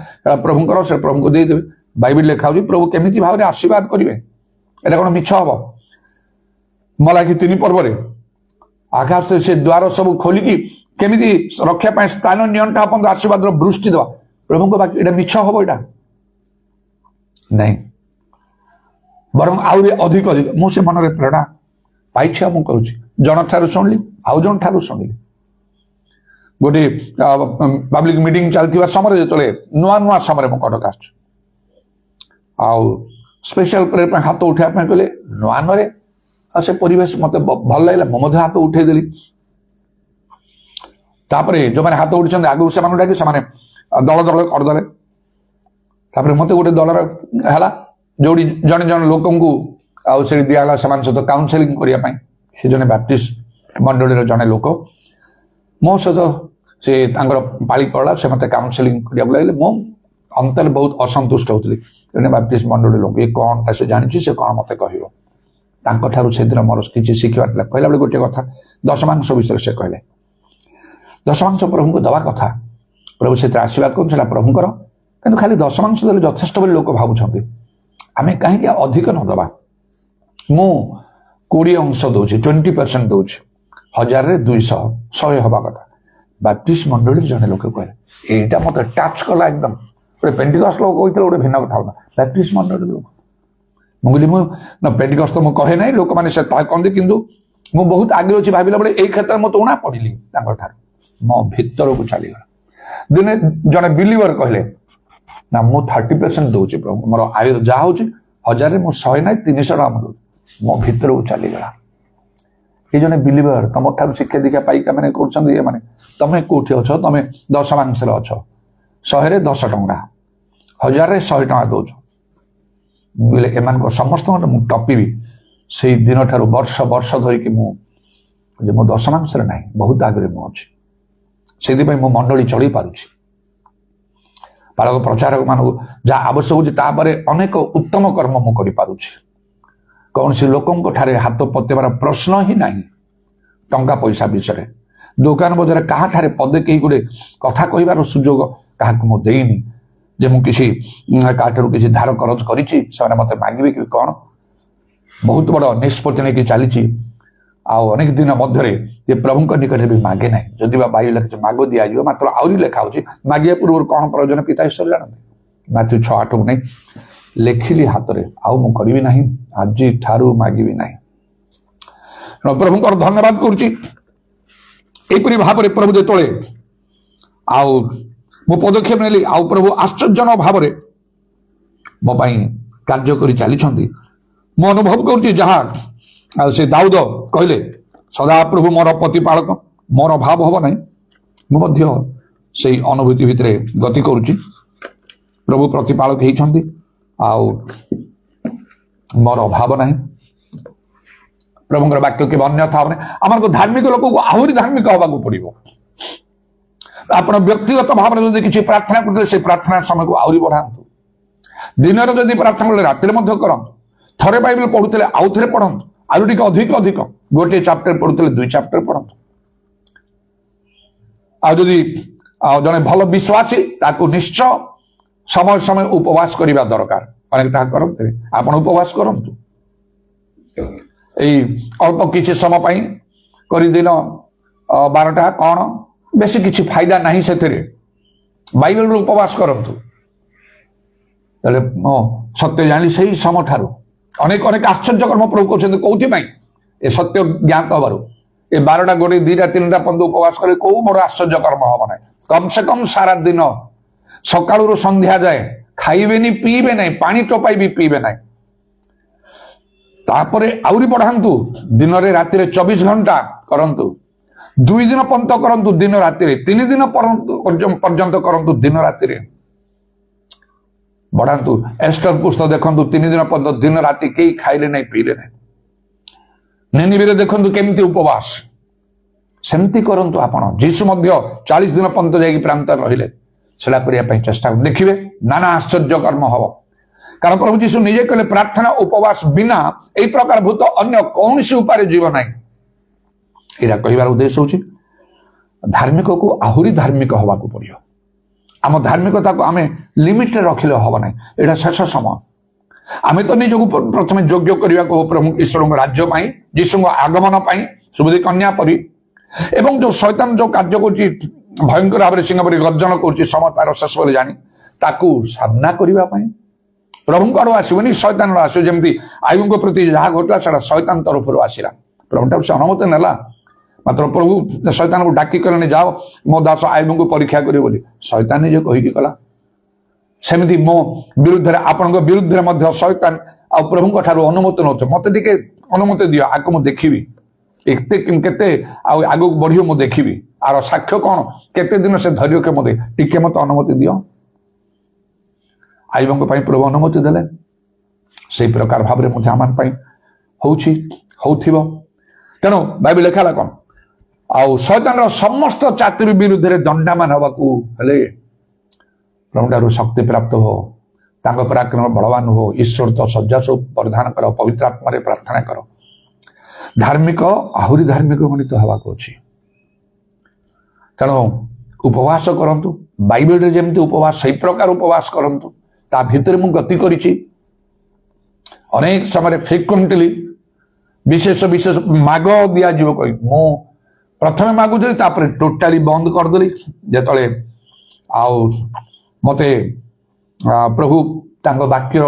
ପ୍ରଭୁଙ୍କର, ସେ ପ୍ରଭୁଙ୍କୁ ଦେଇଦେବେ। ବାଇବେଲ ଲେଖା ହଉଛି ପ୍ରଭୁ କେମିତି ଭାବରେ ଆଶୀର୍ବାଦ କରିବେ। ଏଟା କଣ ମିଛ ହବ? ମଲାଖୀ 3 ପର୍ବରେ ଆକାଶରେ ସେ ଦ୍ୱାର ସବୁ ଖୋଲିକି କେମିତି ରକ୍ଷା ପାଇଁ ସ୍ଥାନ ନିଅଣ୍ଟା ଆପଣ ଆଶୀର୍ବାଦର ବୃଷ୍ଟି ଦେବା, ପ୍ରଭୁଙ୍କ ବାକ୍ୟ, ଏଟା ମିଛ ହବ? ଏଟା ନାଇଁ, ବରଂ ଆହୁରି ଅଧିକ ଅଧିକ। ମୁଁ ସେ ମନରେ ପ୍ରେରଣା ପାଇଛି ଆଉ ମୁଁ କହୁଛି। ଜଣଠାରୁ ଶୁଣିଲି, ଆଉ ଜଣଠାରୁ ଶୁଣିଲି। ଗୋଟେ ପବ୍ଲିକ ମିଟିଂ ଚାଲିଥିବା ସମୟରେ, ଯେତେବେଳେ ନୂଆ ନୂଆ ସମୟରେ ମୁଁ କଟକ ଆସିଛି, ଆଉ ସ୍ପେଶାଲ ପ୍ରେୟର ପାଇଁ ହାତ ଉଠେଇବା ପାଇଁ କହିଲେ, ନୂଆ ନୂଆରେ ଆଉ ସେ ପରିବେଶ ମତେ ଭଲ ଲାଗିଲା, ମୁଁ ମଧ୍ୟ ହାତ ଉଠେଇଦେଲି। ତାପରେ ଯୋଉମାନେ ହାତ ଉଠିଛନ୍ତି ଆଗକୁ ସେମାନଙ୍କୁ ଡାକି ସେମାନେ ଦଳ ଦଳ କରିଦେଲେ। ତାପରେ ମତେ ଗୋଟେ ଦଳର ହେଲା, ଯୋଉଠି ଜଣେ ଜଣେ ଲୋକଙ୍କୁ ଆଉ ସେଠି ଦିଆଗଲା ସେମାନଙ୍କ ସହିତ କାଉନସେଲିଂ କରିବା ପାଇଁ। ସେ ଜଣେ ବାପ୍ଟିଷ୍ଟ ମଣ୍ଡଳୀର ଜଣେ ଲୋକ, ମୋ ସହିତ ସେ ତାଙ୍କର ପାଳି ପଡିଲା, ସେ ମତେ କାଉନସେଲିଂ କରିବାକୁ ଲାଗିଲେ। ମୁଁ ଅନ୍ତରେ ବହୁତ ଅସନ୍ତୁଷ୍ଟ ହଉଥିଲି। ଜଣେ ବାପ୍ଟିଷ୍ଟ ମଣ୍ଡଳୀ ଲୋକ, ଏ କଣ ସେ ଜାଣିଛି, ସେ କଣ ମତେ କହିବ। ତାଙ୍କଠାରୁ ସେଦିନ ମୋର କିଛି ଶିଖିବାର ଥିଲା। କହିଲା ବେଳେ ଗୋଟିଏ କଥା, ଦଶମାଂଶ ବିଷୟରେ ସେ କହିଲେ। ଦଶମାଂଶ ପ୍ରଭୁଙ୍କୁ ଦବା କଥା, ପ୍ରଭୁ ସେଥିରେ ଆଶୀର୍ବାଦ କରୁଛନ୍ତି, ସେଟା ପ୍ରଭୁଙ୍କର। କିନ୍ତୁ ଖାଲି ଦଶମାଂଶ ଦେଲେ ଯଥେଷ୍ଟ ବୋଲି ଲୋକ ଭାବୁଛନ୍ତି। ଆମେ କାହିଁକି ଅଧିକ ନ ଦେବା? ମୁଁ 20% ଦଉଛି, 20% ଦଉଛି, 1000ରେ 200, 100 ହବା କଥା। ବାପ୍ଟିଷ୍ଟ ମଣ୍ଡଳୀରେ ଜଣେ ଲୋକ କହିଲେ, ଏଇଟା ମତେ ଟାଚ୍ କଲା ଏକଦମ। ଗୋଟେ ପେଣ୍ଟିକଷ୍ଟ ଲୋକ କହିଥିଲେ ଗୋଟେ ଭିନ୍ନ କଥା ହଉନା, ବାପ୍ଟିଷ୍ଟ ମଣ୍ଡଳୀ ଲୋକ। ମୁଁ କହିଲି, ମୁଁ ପେଣ୍ଟିକଷ୍ଟ ମୁଁ କହେ ନାହିଁ, ଲୋକମାନେ ସେ ତାହା କହନ୍ତି, କିନ୍ତୁ ମୁଁ ବହୁତ ଆଗରେ ଅଛି ଭାବିଲା ବେଳେ ଏଇ କ୍ଷେତ୍ରରେ ମୁଁ ତୁଣା ପଡିଲି ତାଙ୍କ ଠାରୁ, ମୋ ଭିତରକୁ ଚାଲିଗଲା। ଦିନେ ଜଣେ ବିଲିଭର କହିଲେ, ନା ମୁଁ 30% ଦଉଛି ପ୍ରଭୁ, ମୋର ଆୟ ଯାହା ହଉଛି 1000ରେ ମୁଁ 100 ନାହିଁ 300 ଟଙ୍କା ଦଉଛି। ମୋ ଭିତରକୁ ଚାଲିଗଲା। ଏ ଜଣେ ବିଲିଭର ତମ ଠାରୁ ଶିକ୍ଷା ଦୀକ୍ଷା ପାଇକା ମାନେ କରୁଛନ୍ତି, ଏମାନେ ତମେ କୋଉଠି ଅଛ? ତମେ ଦଶମାଂଶରେ ଅଛ, 100ରେ 10 ଟଙ୍କା, 1000ରେ 100 ଟଙ୍କା ଦଉଛ। ବୋଇଲେ ଏମାନଙ୍କ ସମସ୍ତଙ୍କର ମୁଁ ଟପିବି। ସେଇ ଦିନଠାରୁ ବର୍ଷ ବର୍ଷ ଧରିକି ମୁଁ ଦଶମାଂଶରେ ନାହିଁ, ବହୁତ ଆଗରେ ମୁଁ ଅଛି। ସେଥିପାଇଁ ମୁଁ ମଣ୍ଡଳୀ ଚଳେଇ ପାରୁଛି। ବାଳକ ପ୍ରଚାରକ ମାନଙ୍କୁ ଯାହା ଆବଶ୍ୟକ ହଉଛି, ତାପରେ ଅନେକ ଉତ୍ତମ କର୍ମ ମୁଁ କରିପାରୁଛି। କୌଣସି ଲୋକଙ୍କ ଠାରେ ହାତ ପତେଇବାର ପ୍ରଶ୍ନ ହିଁ ନାହିଁ। ଟଙ୍କା ପଇସା ବିଷୟରେ ଦୋକାନ ବଜାର କାହାଠାରେ ପଦେ କେହି ଗୋଟେ କଥା କହିବାର ସୁଯୋଗ କାହାକୁ ମୁଁ ଦେଇନି, ଯେ ମୁଁ କିଛି କାହାଠାରୁ କିଛି ଧାର କରଜ କରିଛି ସେମାନେ ମତେ ମାଗିବେ କି କଣ। ବହୁତ ବଡ ନିଷ୍ପତ୍ତି ନେଇକି ଚାଲିଛି। ଆଉ ଅନେକ ଦିନ ମଧ୍ୟରେ ଏ ପ୍ରଭୁଙ୍କ ନିକଟରେ ବି ମାଗେ ନାହିଁ। ଯଦି ବା ବାଇବେଲ ଲେଖିଛି ମାଗ ଦିଆଯିବ, ମାତ୍ର ଆହୁରି ଲେଖା ହଉଛି ମାଗିବା ପୂର୍ବରୁ କଣ ପ୍ରୟୋଜନ ପିତା ଈଶ୍ୱର ଜାଣନ୍ତି। ମାଥ୍ୟୁ 6:8 ନାହିଁ, ଲେଖିଲି ହାତରେ, ଆଉ ମୁଁ କରିବି ନାହିଁ, ଆଜି ଠାରୁ ମାଗିବି ନାହିଁ। ପ୍ରଭୁଙ୍କର ଧନ୍ୟବାଦ କରୁଛି। ଏହିପରି ଭାବରେ ପ୍ରଭୁ ଯେତେବେଳେ ଆଉ ମୁଁ ପଦକ୍ଷେପ ନେଲି, ଆଉ ପ୍ରଭୁ ଆଶ୍ଚର୍ଯ୍ୟଜନକ ଭାବରେ ମୋ ପାଇଁ କାର୍ଯ୍ୟ କରି ଚାଲିଛନ୍ତି। ମୁଁ ଅନୁଭବ କରୁଛି ଯାହା ଆଉ ସେ ଦାଉଦ କହିଲେ, ସଦାପ୍ରଭୁ ମୋର ପ୍ରତିପାଳକ, ମୋର ଅଭାବ ହବ ନାହିଁ। ମୁଁ ମଧ୍ୟ ସେଇ ଅନୁଭୂତି ଭିତରେ ଗତି କରୁଛି। ପ୍ରଭୁ ପ୍ରତିପାଳକ ହେଇଛନ୍ତି, ଆଉ ମୋର ଅଭାବ ନାହିଁ। ପ୍ରଭୁଙ୍କର ବାକ୍ୟ କେବେ ଅନ୍ୟଥା ହବନି। ଆମକୁ ଧାର୍ମିକ ଲୋକକୁ ଆହୁରି ଧାର୍ମିକ ହବାକୁ ପଡିବ। ଆପଣ ବ୍ୟକ୍ତିଗତ ଭାବରେ ଯଦି କିଛି ପ୍ରାର୍ଥନା କରୁଥିଲେ, ସେ ପ୍ରାର୍ଥନା ସମୟକୁ ଆହୁରି ବଢାନ୍ତୁ। ଦିନରେ ଯଦି ପ୍ରାର୍ଥନା କଲେ ରାତିରେ ମଧ୍ୟ କରନ୍ତୁ। ଥରେ ବାଇବେଲ ପଢୁଥିଲେ ଆଉ ଥରେ ପଢନ୍ତୁ, ଆହୁରି ଟିକେ ଅଧିକ। ଗୋଟିଏ ଚାପ୍ଟର ପଢୁଥିଲେ 2 ଚାପ୍ଟର ପଢନ୍ତୁ। ଆଉ ଯଦି ଜଣେ ଭଲ ବିଶ୍ୱାସୀ, ତାକୁ ନିଶ୍ଚୟ ସମୟ ଉପବାସ କରିବା ଦରକାର। ଅନେକ ତାହା କରନ୍ତି, ଆପଣ ଉପବାସ କରନ୍ତୁ। এই অল্প কিছু সময় পাই করিদিন 12টা কଣ বেশি কিছু ফায়দা ନାହିଁ ସେଥିରେ ବାଇବେଲରୁ ଉପବାସ କରନ୍ତୁ ତାହେଲେ ସତ୍ୟ ଜାଣିଲି ସେଇ ସମୟ ଠାରୁ ଅନେକ ଅନେକ ଆଶ୍ଚର୍ଯ୍ୟ କର୍ମ ପ୍ରଭୁ କହୁଛନ୍ତି କୋଉଥିପାଇଁ ଏ ସତ୍ୟ ଜ୍ଞାତ ହେବାରୁ ଏ 12ଟା ଗୋଟେ 2ଟା 3ଟା ପର୍ଯ୍ୟନ୍ତ ଉପବାସ କଲେ କୋଉ ବଡ ଆଶ୍ଚର୍ଯ୍ୟ କର୍ମ ହବ ନାହିଁ କମ ସେ କମ ସାରା ଦିନ ସକାଳରୁ ସନ୍ଧ୍ୟା ଯାଏ ଖାଇବେନି ପିଇବେ ନାହିଁ ପାଣି ଟୋପାଇ ବି ପିଇବେ ନାହିଁ ତାପରେ ଆହୁରି ବଢାନ୍ତୁ ଦିନରେ ରାତିରେ 24 ଘଣ୍ଟା କରନ୍ତୁ 2 ଦିନ ପର୍ଯ୍ୟନ୍ତ କରନ୍ତୁ ଦିନ ରାତିରେ 3 ଦିନ ପର୍ଯ୍ୟନ୍ତ କରନ୍ତୁ ଦିନ ରାତିରେ ବଢାନ୍ତୁ ଏଷ୍ଟର ପୁସ୍ତକ ଦେଖନ୍ତୁ 3 ଦିନ ପର୍ଯ୍ୟନ୍ତ ଦିନ ରାତି କେହି ଖାଇଲେ ନାହିଁ ପିଇଲେ ନାହିଁ ନିନିବେରେ ଦେଖନ୍ତୁ କେମିତି ଉପବାସ ସେମିତି କରନ୍ତୁ ଆପଣ ଯୀଶୁ ମଧ୍ୟ 40 ଦିନ ପର୍ଯ୍ୟନ୍ତ ଯାଇକି ପ୍ରାନ୍ତରେ ରହିଲେ ସେଟା କରିବା ପାଇଁ ଚେଷ୍ଟା ଦେଖିବେ ନାନା ଆଶ୍ଚର୍ଯ୍ୟ କର୍ମ ହବ କାରଣ ପ୍ରଭୁ ଯୀଶୁ ନିଜେ କହିଲେ ପ୍ରାର୍ଥନା ଉପବାସ ବିନା এই ପ୍ରକାର ଭୂତ ଅନ୍ୟ କୌଣସି ଉପାୟରେ ଯିବ ନାହିଁ ଏଇଟା କହିବାର ଉଦ୍ଦେଶ୍ୟ ହେଉଛି ଧାର୍ମିକକୁ ଆହୁରି ଧାର୍ମିକ ହେବାକୁ ପଡିବ ଆମ ଧାର୍ମିକତାକୁ ଆମେ ଲିମିଟରେ ରଖିଲେ ହବ ନାହିଁ ଏଇଟା ଶେଷ ସମୟ ଆମେ ତ ନିଜକୁ ପ୍ରଥମେ ଯୋଗ୍ୟ କରିବାକୁ ପ୍ରଭୁ ଈଶ୍ୱରଙ୍କ ରାଜ୍ୟ ପାଇଁ ଯୀଶୁଙ୍କ ଆଗମନ ପାଇଁ ସୁବୁଦ୍ଧି କନ୍ୟା ପରି ଏବଂ ଯୋଉ ଶୈତାନ ଯୋଉ କାର୍ଯ୍ୟ କରୁଛି ଭୟଙ୍କର ଭାବରେ ସିଂହ ପରି ଗର୍ଜନ କରୁଛି ସମୟ ତାର ଶେଷ ବୋଲି ଜାଣି ତାକୁ ସାମ୍ନା କରିବା ପାଇଁ ପ୍ରଭୁଙ୍କ ଆଡୁ ଆସିବନି ଶୈତାନରୁ ଆସିବ ଯେମିତି ଆୟୁବଙ୍କ ପ୍ରତି ଯାହା ଘଟିଲା ସେଟା ଶୈତାନ ତରଫରୁ ଆସିଲା ପ୍ରଭୁଠାରୁ ସେ ଅନୁମତି ନେଲା ମାତ୍ର ପ୍ରଭୁ ଶୈତାନକୁ ଡାକି କଲେଣି ଯାଅ ମୋ ଦାସ ଆୟୁବଙ୍କୁ ପରୀକ୍ଷା କରିବ ବୋଲି ଶୈତାନ ନିଜେ କହିକି କଲା ସେମିତି ମୋ ବିରୁଦ୍ଧରେ ଆପଣଙ୍କ ବିରୁଦ୍ଧରେ ମଧ୍ୟ ଶୈତାନ ଆଉ ପ୍ରଭୁଙ୍କ ଠାରୁ ଅନୁମତି ନଉଛ ମତେ ଟିକେ ଅନୁମତି ଦିଅ ଆଗ ମୁଁ ଦେଖିବି କେତେ ଆଉ ଆଗକୁ ବଢିବ ମୁଁ ଦେଖିବି ଆର ସାକ୍ଷ୍ୟ କଣ କେତେ ଦିନ ସେ ଧୈର୍ଯ୍ୟ କେ ମତେ ଟିକେ ମତେ ଅନୁମତି ଦିଅ ଆୟୁବଙ୍କ ପାଇଁ ପ୍ରଭୁ ଅନୁମତି ଦେଲେ ସେଇ ପ୍ରକାର ଭାବରେ ମଧ୍ୟ ଆମ ପାଇଁ ହଉଥିବ ତେଣୁ ବାଇବେଲ ଲେଖା ହେଲା କଣ ଆଉ ଶୈତାନର ସମସ୍ତ ଚାତୁରୀ ବିରୁଦ୍ଧରେ ଦଣ୍ଡାମାନ ହେବାକୁ ହେଲେ ପ୍ରଭୁଠାରୁ ଶକ୍ତି ପ୍ରାପ୍ତ ହୋ ତାଙ୍କ ପରାକ୍ରମ ବଳବାନ ହୋ ଈଶ୍ୱର ତ ଶଯ୍ୟା ସବୁ ପରିଧାନ କର ପବିତ୍ର ଆତ୍ମାରେ ପ୍ରାର୍ଥନା କର ଧାର୍ମିକ ଆହୁରି ଧାର୍ମିକ ଗଣିତ ହେବାକୁ ଅଛି ତେଣୁ ଉପବାସ କରନ୍ତୁ ବାଇବେଲରେ ଯେମିତି ଉପବାସ ସେଇ ପ୍ରକାର ଉପବାସ କରନ୍ତୁ ତା ଭିତରେ ମୁଁ ଗତି କରିଛି ଅନେକ ସମୟରେ ଫ୍ରିକ୍ୱେଣ୍ଟଲି ବିଶେଷ ମାଗ ଦିଆଯିବ କହି ମୁଁ ପ୍ରଥମେ ମାଗୁଥିଲି ତାପରେ ଟୋଟାଲି ବନ୍ଦ କରିଦେଲି ଯେତେବେଳେ ଆଉ ମତେ ପ୍ରଭୁ ତାଙ୍କ ବାକ୍ୟର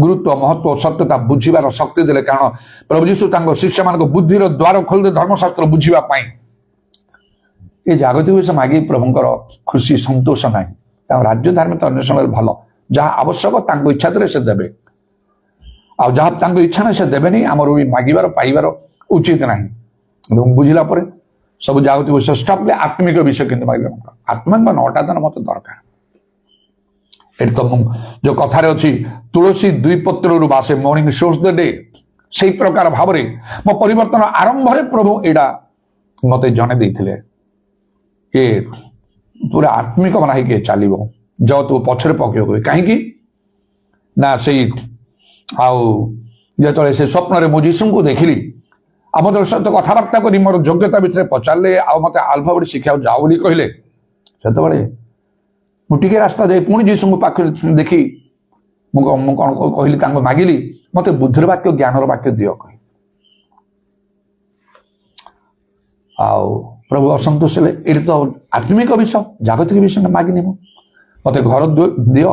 ଗୁରୁତ୍ୱ ମହତ୍ୱ ସତ୍ୟତା ବୁଝିବାର ଶକ୍ତି ଦେଲେ କାରଣ ପ୍ରଭୁ ଯୀଶୁ ତାଙ୍କ ଶିଷ୍ୟମାନଙ୍କ ବୁଦ୍ଧିର ଦ୍ୱାର ଖୋଲିଲେ ଧର୍ମଶାସ୍ତ୍ର ବୁଝିବା ପାଇଁ ଏ ଜାଗତିକ ବିଷୟ ମାଗି ପ୍ରଭୁଙ୍କର ଖୁସି ସନ୍ତୋଷ ନାହିଁ ତାଙ୍କ ରାଜ୍ୟ ଧାର୍ମିକ ଅନ୍ୟ ସମୟରେ ଭଲ ଯାହା ଆବଶ୍ୟକ ତାଙ୍କ ଇଚ୍ଛା ଥିଲେ ସେ ଦେବେ ଆଉ ଯାହା ତାଙ୍କ ଇଚ୍ଛା ନାହିଁ ସେ ଦେବେନି ଆମର ବି ମାଗିବାର ପାଇବାର ଉଚିତ ନାହିଁ ଏବଂ ବୁଝିଲା ପରେ ସବୁ ଜାଗତିକ ବିଷୟ ଷ୍ଟପଲେ ଆତ୍ମିକ ବିଷୟ କିନ୍ତୁ ମାଗିବା ଆତ୍ମାଙ୍କ 9ଟା ଦିନ ମତେ ଦରକାର ଏଠି ତ ଯୋଉ କଥାରେ ଅଛି ତୁଳସୀ 2 ପତ୍ରରୁ ବାସେ ମର୍ଣ୍ଣିଂ ସୋର୍ସ ଦ ଡେ ସେଇ ପ୍ରକାର ଭାବରେ ମୋ ପରିବର୍ତ୍ତନ ଆରମ୍ଭରେ ପ୍ରଭୁ ଏଇଟା ମତେ ଜଣେ ଦେଇଥିଲେ କି ପୁରା ଆତ୍ମିକ ମନା ହେଇକି ଚାଲିବ ଯତୁ ପଛରେ ପକେଇ ହୁଏ କାହିଁକି ନା ସେଇ ଆଉ ଯେତେବେଳେ ସେ ସ୍ୱପ୍ନରେ ମୁଁ ଯୀଶୁଙ୍କୁ ଦେଖିଲି ଆମ ସହିତ କଥାବାର୍ତ୍ତା କରି ମୋର ଯୋଗ୍ୟତା ବିଷୟରେ ପଚାରିଲେ ଆଉ ମତେ ଆଲଫା ବଡି ଶିଖିବାକୁ ଯାଉ ବୋଲି କହିଲେ ସେତେବେଳେ ମୁଁ ଟିକେ ରାସ୍ତା ଯାଇ ପୁଣି ଯୀଶୁଙ୍କ ପାଖରେ ଦେଖି ମୁଁ କଣ କହିଲି ତାଙ୍କୁ ମାଗିଲି ମତେ ବୁଦ୍ଧିର ବାକ୍ୟ ଜ୍ଞାନର ବାକ୍ୟ ଦିଅ କହି ଆଉ ପ୍ରଭୁ ଅସନ୍ତୋଷ ହେଲେ ଏଠି ତ ଆତ୍ମିକ ବିଷୟ ଜାଗତିକ ବିଷୟ ମାଗିନି ମୁଁ ମତେ ଘର ଦିଅ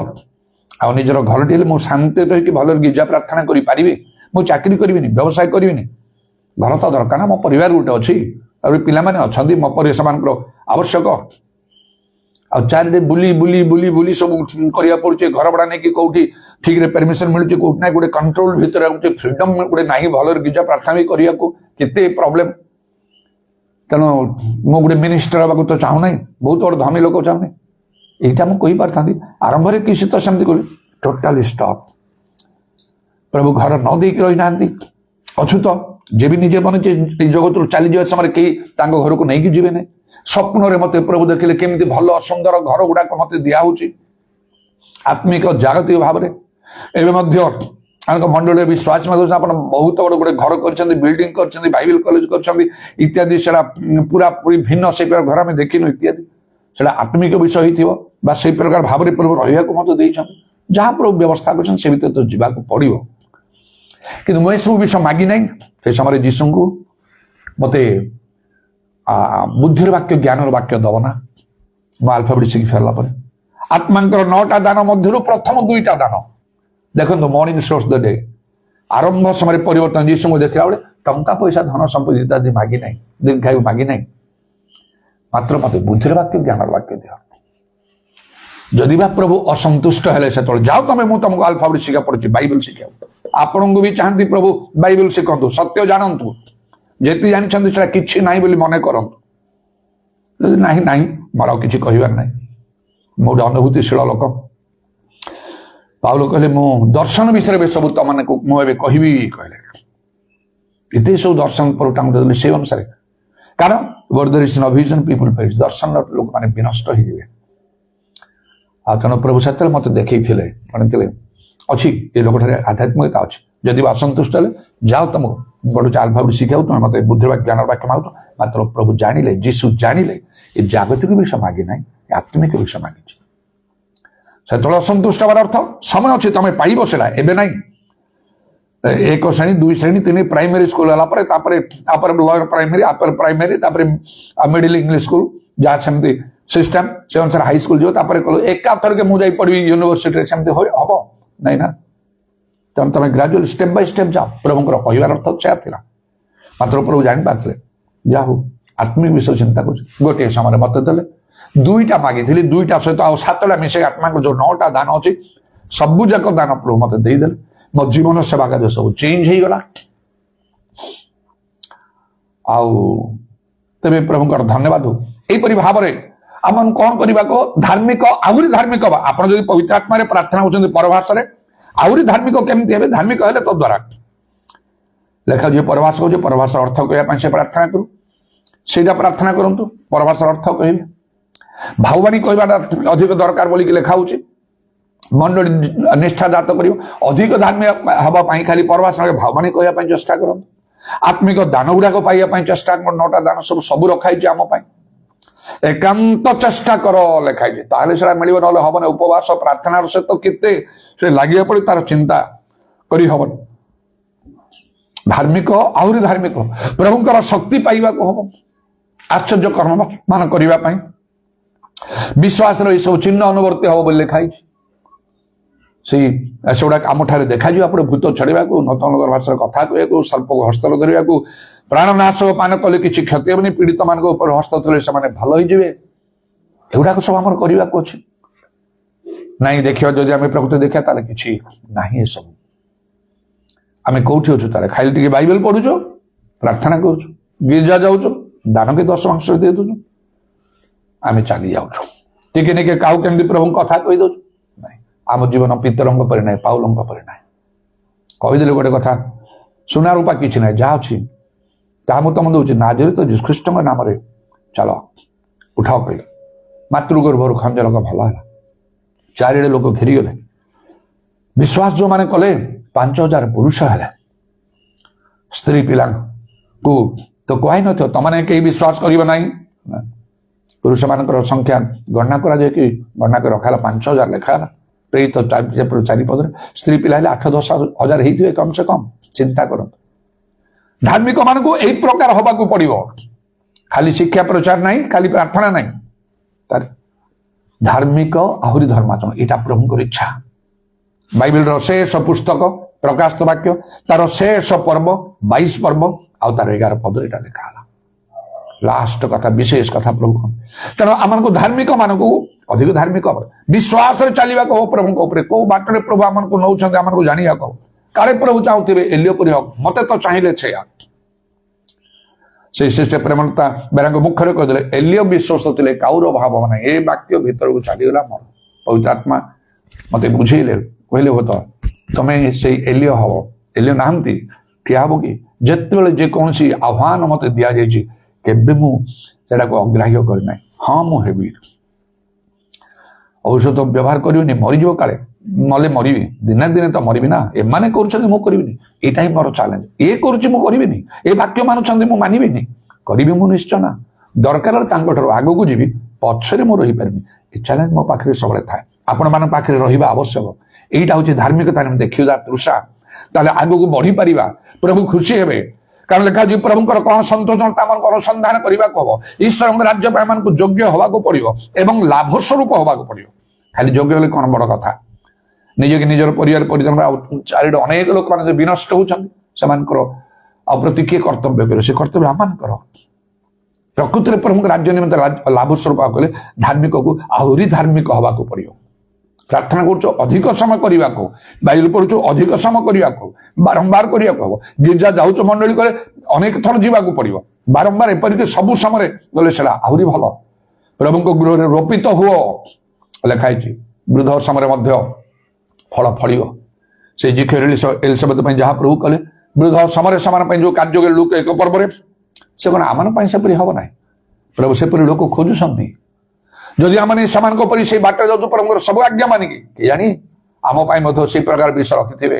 ଆଉ ନିଜର ଘରଟି ହେଲେ ମୁଁ ଶାନ୍ତି ରହିକି ଭଲରେ ଗିର୍ଜା ପ୍ରାର୍ଥନା କରିପାରିବି ମୁଁ ଚାକିରି କରିବିନି ବ୍ୟବସାୟ କରିବିନି ଘର ତ ଦରକାର ନା ମୋ ପରିବାର ଗୋଟେ ଅଛି ଆଉ ପିଲାମାନେ ଅଛନ୍ତି ମୋ ପରେ ସେମାନଙ୍କର ଆବଶ୍ୟକ ଆଉ ଚାରିରେ ବୁଲି ବୁଲି ବୁଲି ବୁଲି ସବୁ କରିବାକୁ ପଡୁଛି ଘର ଭଡା ନେଇକି କୋଉଠି ଠିକରେ ପରମିଶନ ମିଳୁଛି କୋଉଠି ନା ଗୋଟେ କଣ୍ଟ୍ରୋଲ ଭିତରେ ଫ୍ରିଡମ ଗୋଟେ ନାହିଁ ଭଲରେ ଗିର୍ଜା ପ୍ରାର୍ଥନା କରିବାକୁ କେତେ ପ୍ରୋବ୍ଲେମ ତେଣୁ ମୁଁ ଗୋଟେ ମିନିଷ୍ଟର ହେବାକୁ ତ ଚାହୁଁନାହିଁ ବହୁତ ବଡ ଧନୀ ଲୋକ ଚାହୁଁନି এইটা ମୁଁ କହିପାରିଥାନ୍ତି ଆରମ୍ଭରେ କିଛି ତ ସେମିତି କଲି ଟୋଟାଲି ଷ୍ଟପ୍ ପ୍ରଭୁ ଘର ନ ଦେଇକି ରହିନାହାନ୍ତି ଅଛୁତ ଯେ ବି ନିଜେ ବନିଛେ ଏଇ ଜଗତରୁ ଚାଲିଯିବା ସମୟରେ କେହି ତାଙ୍କ ଘରକୁ ନେଇକି ଯିବେ ନାହିଁ ସ୍ୱପ୍ନରେ ମତେ ପ୍ରଭୁ ଦେଖିଲେ କେମିତି ଭଲ ସୁନ୍ଦର ଘର ଗୁଡାକ ମତେ ଦିଆହଉଛି ଆତ୍ମିକ ଜାଗତିକ ଭାବରେ ଏବେ ମଧ୍ୟ ଆମଙ୍କ ମଣ୍ଡଳୀରେ ବିଶ୍ୱାସ ମାଗୁଛି ଆପଣ ବହୁତ ବଡ ଗୋଟେ ଘର କରିଛନ୍ତି ବିଲ୍ଡିଂ କରିଛନ୍ତି ବାଇବେଲ କଲେଜ କରିଛନ୍ତି ଇତ୍ୟାଦି ସେଟା ପୁରା ପୁରି ଭିନ୍ନ ସେଇ ଘର ଆମେ ଦେଖିନୁ ଇତ୍ୟାଦି ସେଟା ଆତ୍ମିକ ବିଷୟ ହେଇଥିବ ବା ସେଇ ପ୍ରକାର ଭାବରେ ପ୍ରଭୁ ରହିବାକୁ ମତେ ଦେଇଛନ୍ତି ଯାହା ପ୍ରଭୁ ବ୍ୟବସ୍ଥା କରିଛନ୍ତି ସେ ଭିତରେ ତ ଯିବାକୁ ପଡିବ କିନ୍ତୁ ମୁଁ ଏସବୁ ବିଷୟ ମାଗି ନାହିଁ। ସେ ସମୟରେ ଯୀଶୁଙ୍କୁ ମତେ ବୁଦ୍ଧିର ବାକ୍ୟ ଜ୍ଞାନର ବାକ୍ୟ ଦବ ନା। ମୁଁ ଆଲଫାବେଟ୍ ଶିଖି ସାରିଲା ପରେ ଆତ୍ମାଙ୍କର 9ଟା ଦାନ ମଧ୍ୟରୁ ପ୍ରଥମ 2ଟା ଦାନ ଦେଖନ୍ତୁ, ମର୍ଣ୍ଣିଂ ସୋର୍ସ ଦ ଡେ, ଆରମ୍ଭ ସମୟରେ ପରିବର୍ତ୍ତନ। ଯୀଶୁଙ୍କୁ ଦେଖିଲା ବେଳେ ଟଙ୍କା ପଇସା ଧନ ସମ୍ପତ୍ତି ଇତ୍ୟାଦି ମାଗି ନାହିଁ, ଦୀର୍ଘାୟୁ ମାଗି ନାହିଁ, ମାତ୍ର ମତେ ବୁଦ୍ଧିର ବାକ୍ୟ ଜ୍ଞାନର ବାକ୍ୟ ଦିଅ। ଯଦି ବା ପ୍ରଭୁ ଅସନ୍ତୁଷ୍ଟ ହେଲେ ସେତେବେଳେ ଯାଅ ତମେ, ମୁଁ ତମକୁ ଆଲଫାବେଟ୍ ଶିକ୍ଷା ପଡୁଛି, ବାଇବେଲ ଶିକ୍ଷା। ଆପଣଙ୍କୁ ବି ଚାହାନ୍ତି ପ୍ରଭୁ ବାଇବେଲ ଶିଖନ୍ତୁ, ସତ୍ୟ ଜାଣନ୍ତୁ, ଯେତିକି ଜାଣିଛନ୍ତି ସେଟା କିଛି ନାହିଁ ବୋଲି ମନେ କରନ୍ତୁ। ଯଦି ନାହିଁ ନାହିଁ, ମୋର ଆଉ କିଛି କହିବାର ନାହିଁ। ମୁଁ ଗୋଟେ ଅନୁଭୂତିଶୀଳ ଲୋକ। ପାଉଲ କହିଲେ ମୁଁ ଦର୍ଶନ ବିଷୟରେ ସବୁ ତମମାନଙ୍କୁ ମୁଁ ଏବେ କହିବି କହିଲେ। ଏତେ ସବୁ ଦର୍ଶନ ପରେ ତାଙ୍କୁ ଦେଲେ ସେଇ ଅନୁସାରେ, କାରଣ ଦର୍ଶନ ଲୋକମାନେ ବିନଷ୍ଟ ହେଇଯିବେ। ଆଉ ତେଣୁ ପ୍ରଭୁ ସେତେବେଳେ ମତେ ଦେଖେଇଥିଲେ, କହିଥିଲେ ଅଛି ଏ ଲୋକଠାରେ ଆଧ୍ୟାତ୍ମିକତା ଅଛି। ଯଦି ଅସନ୍ତୁଷ୍ଟ ହେଲେ ଯାଅ ତମକୁ ବଢୁଛି ଆଲଫାବେଟ୍ ଶିଖାଉ, ତମେ ମତେ ବୁଦ୍ଧିର ଜ୍ଞାନର ବାକ୍ୟ ମାଗୁଛ। ମାତ୍ର ପ୍ରଭୁ ଜାଣିଲେ, ଯୀଶୁ ଜାଣିଲେ ଏ ଜାଗତିକ ବିଷୟ ମାଗି ନାହିଁ, ଆତ୍ମିକ ବିଷୟ ମାଗିଛି। ସେତେବେଳେ ଅସନ୍ତୁଷ୍ଟ ହେବାର ଅର୍ଥ ସମୟ ଅଛି, ତମେ ପାଇବ ସେଟା, ଏବେ ନାହିଁ। 1 ଶ୍ରେଣୀ 2 ଶ୍ରେଣୀ 3 ପ୍ରାଇମେରୀ ସ୍କୁଲ ହେଲା ପରେ ତାପରେ ଲୋୟର ପ୍ରାଇମେରୀ, ଅପର ପ୍ରାଇମେରୀ, ତାପରେ ମିଡିଲ ଇଂଲିଶ ସ୍କୁଲ, ଯାହା ସେମିତି ସିଷ୍ଟମ, ସେ ଅନୁସାରେ ହାଇସ୍କୁଲ ଯିବ। ତାପରେ ଏକାଥରକେ ମୁଁ ଯାଇ ପଢିବି ୟୁନିଭର୍ସିଟିରେ, ସେମିତି ହବ ନାଇଁ ନା। ତେଣୁ ତମେ ଗ୍ରାଜୁଆଲି ଷ୍ଟେପ୍ ବାଇ ଷ୍ଟେପ୍ ଯାଅ। ପ୍ରଭୁଙ୍କର କହିବାର ଅର୍ଥ ସେୟା ଥିଲା। ମାତ୍ର ପ୍ରଭୁ ଜାଣିପାରିଥିଲେ, ଯାହା ହଉ ଆତ୍ମିକ ବିଷୟ ଚିନ୍ତା କରୁଛି। ଗୋଟିଏ ସମୟରେ ମତେ ଦେଲେ, 2ଟା ମାଗିଥିଲି, 2ଟା ସହିତ ଆଉ 7ଟା ମିଶେଇ ଆତ୍ମାଙ୍କ ଯୋଉ 9ଟା ଦାନ ଅଛି, ସବୁ ଯାକ ଦାନ ପ୍ରଭୁ ମତେ ଦେଇଦେଲେ। ମୋ ଜୀବନ ସେବା କାର୍ଯ୍ୟ ସବୁ ଚେଞ୍ଜ ହେଇଗଲା। ଆଉ ତେବେ ପ୍ରଭୁଙ୍କର ଧନ୍ୟବାଦ। ଏଇପରି ଭାବରେ ଆମ କଣ କରିବାକୁ, ଧାର୍ମିକ, ଆହୁରି ଧାର୍ମିକ ହବା। ଆପଣ ଯଦି ପବିତ୍ର ଆତ୍ମାରେ ପ୍ରାର୍ଥନା କରୁଛନ୍ତି ପରଭାଷାରେ, ଆହୁରି ଧାର୍ମିକ କେମିତି ହେବେ? ଧାର୍ମିକ ହେଲେ ତ ଦ୍ୱାରା ଲେଖା ଯିଏ ପରଭାଷା କହୁଛି, ପରଭାଷାର ଅର୍ଥ କହିବା ପାଇଁ ସେ ପ୍ରାର୍ଥନା କରୁ, ସେଇଟା ପ୍ରାର୍ଥନା କରନ୍ତୁ, ପରଭାଷାର ଅର୍ଥ କହିବେ। ଭାବବାଣୀ କହିବାଟା ଅଧିକ ଦରକାର ବୋଲିକି ଲେଖା ହଉଛି। ମଣ୍ଡଳୀ ନିଷ୍ଠା ଜାତ କରିବ। ଅଧିକ ଧାର୍ମିକ ହେବା ପାଇଁ ଖାଲି ପରଭାଷାରେ ଭାବବାଣୀ କହିବା ପାଇଁ ଚେଷ୍ଟା କରନ୍ତୁ। ଆତ୍ମିକ ଦାନ ଗୁଡାକ ପାଇବା ପାଇଁ ଚେଷ୍ଟା କର। 9ଟା ଦାନ ସବୁ ରଖାଇଛି ଆମ ପାଇଁ। ଏକାନ୍ତ ଚେଷ୍ଟା କର ଲେଖାଇଛି, ତାହେଲେ ସେଟା ମିଳିବ, ନହେଲେ ହବନି। ଉପବାସ ପ୍ରାର୍ଥନାର ସହିତ କେତେ ସେ ଲାଗିବା ପଡେ, ତାର ଚିନ୍ତା କରି ହବନି। ଧାର୍ମିକ, ଆହୁରି ଧାର୍ମିକ, ପ୍ରଭୁଙ୍କର ଶକ୍ତି ପାଇବାକୁ ହବ, ଆଶ୍ଚର୍ଯ୍ୟ କର୍ମ ମାନ କରିବା ପାଇଁ। ବିଶ୍ୱାସର ଏସବୁ ଚିହ୍ନ ଅନୁବର୍ତ୍ତୀ ହବ ବୋଲି ଲେଖାଇଛି। ସେଗୁଡାକ ଆମଠାରେ ଦେଖାଯିବ। ଆପଣ ଭୂତ ଛଡେଇବାକୁ, ନୂତନ ଭାଷାରେ କଥା କହିବାକୁ, ସର୍ପକୁ ହସ୍ତ ଧରିବାକୁ, ପ୍ରାଣନାଶ ପାନ କଲେ କିଛି କ୍ଷତି ହେବନି, ପୀଡ଼ିତ ମାନଙ୍କ ଉପରେ ହସ୍ତ ଥଲେ ସେମାନେ ଭଲ ହେଇଯିବେ। ଏଗୁଡାକ ସବୁ ଆମର କରିବାକୁ ଅଛି। ନାଇଁ ଦେଖିବା, ଯଦି ଆମେ ପ୍ରକୃତି ଦେଖିବା ତାହେଲେ କିଛି ନାହିଁ। ଏସବୁ ଆମେ କୋଉଠି ଅଛୁ? ତାହେଲେ ଖାଲି ଟିକେ ବାଇବେଲ ପଢୁଛୁ, ପ୍ରାର୍ଥନା କରୁଛୁ, ଗିର୍ଜା ଯାଉଛୁ, ଦାନ କି 10 ଦେଇ ଦଉଛୁ, ଆମେ ଚାଲି ଯାଉଛୁ। ଟିକେ ଟିକେ କାଉ କେମିତି ପ୍ରଭୁଙ୍କ କଥା କହିଦଉଛୁ। ନାଇଁ, ଆମ ଜୀବନ ପିତରଙ୍କ ପରି ନାହିଁ, ପାଉଲଙ୍କ ପରି ନାହିଁ। କହିଦେଲେ ଗୋଟେ କଥା, ସୁନା ରୂପା କିଛି ନାହିଁ, ଯାହା ଅଛି ତାହା ମୁଁ ତମକୁ ଦଉଛି, ନାଜରିତ ଯୀଶୁଖ୍ରୀଷ୍ଟଙ୍କ ନାମରେ ଚାଲ, ଉଠାଅ କହିଲେ। ମାତୃଗର୍ଭରୁ ଖଞ୍ଜରକ ଭଲ ହେଲା। 4 ଲୋକ ଘେରିଗଲେ। ବିଶ୍ୱାସ ଯୋଉମାନେ କଲେ 5000 ପୁରୁଷ ହେଲେ। ସ୍ତ୍ରୀ ପିଲାଙ୍କୁ ତ କୁହାଇନଥିବ ତମାନେ କେହି ବିଶ୍ୱାସ କରିବ ନାହିଁ। ପୁରୁଷ ମାନଙ୍କର ସଂଖ୍ୟା ଗଣନା କରାଯାଇକି ଗଣନା କରି ରଖା ହେଲା, 5000 ଲେଖା ହେଲା। ପ୍ରେରିତ 4 ପଦରେ। ସ୍ତ୍ରୀ ପିଲା ହେଲେ 8-10 ହଜାର ହେଇଥିବେ କମ ସେ କମ। ଚିନ୍ତା କରନ୍ତୁ। ଧାର୍ମିକ ମାନଙ୍କୁ ଏଇ ପ୍ରକାର ହବାକୁ ପଡିବ। ଖାଲି ଶିକ୍ଷା ପ୍ରଚାର ନାହିଁ, ଖାଲି ପ୍ରାର୍ଥନା ନାହିଁ, ତାର ଧାର୍ମିକ ଆହୁରି ଧର୍ମାଚରଣ, ଏଇଟା ପ୍ରଭୁଙ୍କର ଇଚ୍ଛା। ବାଇବେଲର ଶେଷ ପୁସ୍ତକ ପ୍ରକାଶିତ ବାକ୍ୟ, ତାର ଶେଷ ପର୍ବ 22 ପର୍ବ ଆଉ ତାର 11 ପଦରେ ଏଇଟା ଲେଖା ହେଲା। ଲାଷ୍ଟ କଥା, ବିଶେଷ କଥା ପ୍ରଭୁ। ତେଣୁ ଆମକୁ ଧାର୍ମିକ ମାନଙ୍କୁ ଅଧିକ ଧାର୍ମିକ ବିଶ୍ୱାସରେ ଚାଲିବାକୁ ହବ ପ୍ରଭୁଙ୍କ ଉପରେ। କୋଉ ବାଟରେ ପ୍ରଭୁ ଆମକୁ ନଉଛନ୍ତି ଆମକୁ ଜାଣିବାକୁ ହବ। କାଳେ ପ୍ରଭୁ ଚାହୁଁଥିବେ ଏଲିଓ ପରି ହବ, ମତେ ତ ଚାହିଁଲେ ସେଇଆ। ସେଇ ଶିଷ୍ୟ ପ୍ରେମତା ବେରାଙ୍କ ମୁଖରେ କହିଦେଲେ, ଏଲିଓ ବିଶ୍ୱସ୍ତ ଥିଲେ, କାଉର ଭାବ ନାହିଁ। ଏ ବାକ୍ୟ ଭିତରକୁ ଚାଲିଗଲା ମୋର। ପବିତ୍ର ଆତ୍ମା ମତେ ବୁଝେଇଲେ, କହିଲେ ହୁଏତ ତମେ ସେଇ ଏଲିଓ ହବ। ଏଲିଓ ନାହାନ୍ତି, ଠିଆ ହବ କି? ଯେତେବେଳେ ଯେକୌଣସି ଆହ୍ୱାନ ମତେ ଦିଆଯାଇଛି କେବେ ମୁଁ ସେଟାକୁ ଅଗ୍ରାହ୍ୟ କରିନାହିଁ। ହଁ ମୁଁ ହେବି। ଔଷଧ ବ୍ୟବହାର କରିବିନି, ମରିଯିବ କାଳେ, ନହେଲେ ମରିବି, ଦିନେ ଦିନେ ତ ମରିବି ନା। ଏମାନେ କରୁଛନ୍ତି ମୁଁ କରିବିନି, ଏଇଟା ହିଁ ମୋର ଚ୍ୟାଲେଞ୍ଜ। ଏ କରୁଛି ମୁଁ କରିବିନି, ଏ ବାକ୍ୟ ମାନୁଛନ୍ତି ମୁଁ ମାନିବିନି, କରିବି ମୁଁ ନିଶ୍ଚୟ ନା। ଦରକାର ହେଲେ ତାଙ୍କ ଠାରୁ ଆଗକୁ ଯିବି, ପଛରେ ମୁଁ ରହିପାରିବି। ଏ ଚ୍ୟାଲେଞ୍ଜ ମୋ ପାଖରେ ସବୁବେଳେ ଥାଏ। ଆପଣମାନଙ୍କ ପାଖରେ ରହିବା ଆବଶ୍ୟକ। ଏଇଟା ହଉଛି ଧାର୍ମିକତା ନିମନ୍ତେ କ୍ଷୁଧା ତୃଷା। ତାହେଲେ ଆଗକୁ ବଢିପାରିବା, ପ୍ରଭୁ ଖୁସି ହେବେ। କାରଣ ଲେଖାଯାଉଛି ପ୍ରଭୁଙ୍କର କଣ ସନ୍ତୋଷ ତାମାନଙ୍କୁ ଅନୁସନ୍ଧାନ କରିବାକୁ ହବ। ଈଶ୍ୱରଙ୍କ ରାଜ୍ୟ ପାଇଁ ଏମାନଙ୍କୁ ଯୋଗ୍ୟ ହବାକୁ ପଡିବ ଏବଂ ଲାଭ ସ୍ୱରୂପ ହବାକୁ ପଡିବ। ଖାଲି ଯୋଗ୍ୟ ହେଲେ କଣ ବଡ କଥା, ନିଜକୁ ନିଜର ପରିବାର ପରିଜନ ଚାରିଆଡେ ଅନେକ ଲୋକମାନେ ଯେ ବିନଷ୍ଟ ହଉଛନ୍ତି, ସେମାନଙ୍କର ଆଉ ପ୍ରତି କିଏ କର୍ତ୍ତବ୍ୟ କରିବ? ସେ କର୍ତ୍ତବ୍ୟ ଆମମାନଙ୍କର। ପ୍ରକୃତିରେ ପ୍ରଭୁଙ୍କ ରାଜ୍ୟ ନିମନ୍ତେ ଲାଭ ସ୍ୱରୂପ କଲେ ଧାର୍ମିକକୁ ଆହୁରି ଧାର୍ମିକ ହବାକୁ ପଡିବ। ପ୍ରାର୍ଥନା କରୁଛୁ ଅଧିକ ସମୟ କରିବାକୁ, ବାଇବେଲ ପଢୁଛୁ ଅଧିକ ସମୟ କରିବାକୁ, ବାରମ୍ବାର କରିବାକୁ ହବ। ଗିର୍ଜା ଯାଉଛ ମଣ୍ଡଳୀ କଲେ ଅନେକ ଥର ଯିବାକୁ ପଡିବ, ବାରମ୍ବାର, ଏପରିକି ସବୁ ସମୟରେ ଗଲେ ସେଟା ଆହୁରି ଭଲ। ପ୍ରଭୁଙ୍କ ଗୃହରେ ରୋପିତ ହୁଅ ଲେଖା ହେଇଛି, ବୃଦ୍ଧ ସମୟରେ ମଧ୍ୟ ଫଳ ଫଳିବ। ସେ ଜିଖିର ଏଲିସାବେଥ ପାଇଁ ଯାହା ପ୍ରଭୁ କଲେ, ବୃଦ୍ଧ ସମୟରେ ସେମାନଙ୍କ ପାଇଁ ଯୋଉ କାର୍ଯ୍ୟ କଲେ ଲୋକ ଏକ ପର୍ବରେ, ସେ କଣ ଆମ ପାଇଁ ସେପରି ହବ ନାହିଁ? ପ୍ରଭୁ ସେପରି ଲୋକ ଖୋଜୁଛନ୍ତି। ଯଦି ଆମେ ସେମାନଙ୍କ ପରି ସେଇ ବାଟରେ ଯାଉଛୁ ପ୍ରଭୁଙ୍କର ସବୁ ଆଜ୍ଞା ମାନିକି, କେଜାଣି ଆମ ପାଇଁ ମଧ୍ୟ ସେଇ ପ୍ରକାର ବିଷୟ ରଖିଥିବେ।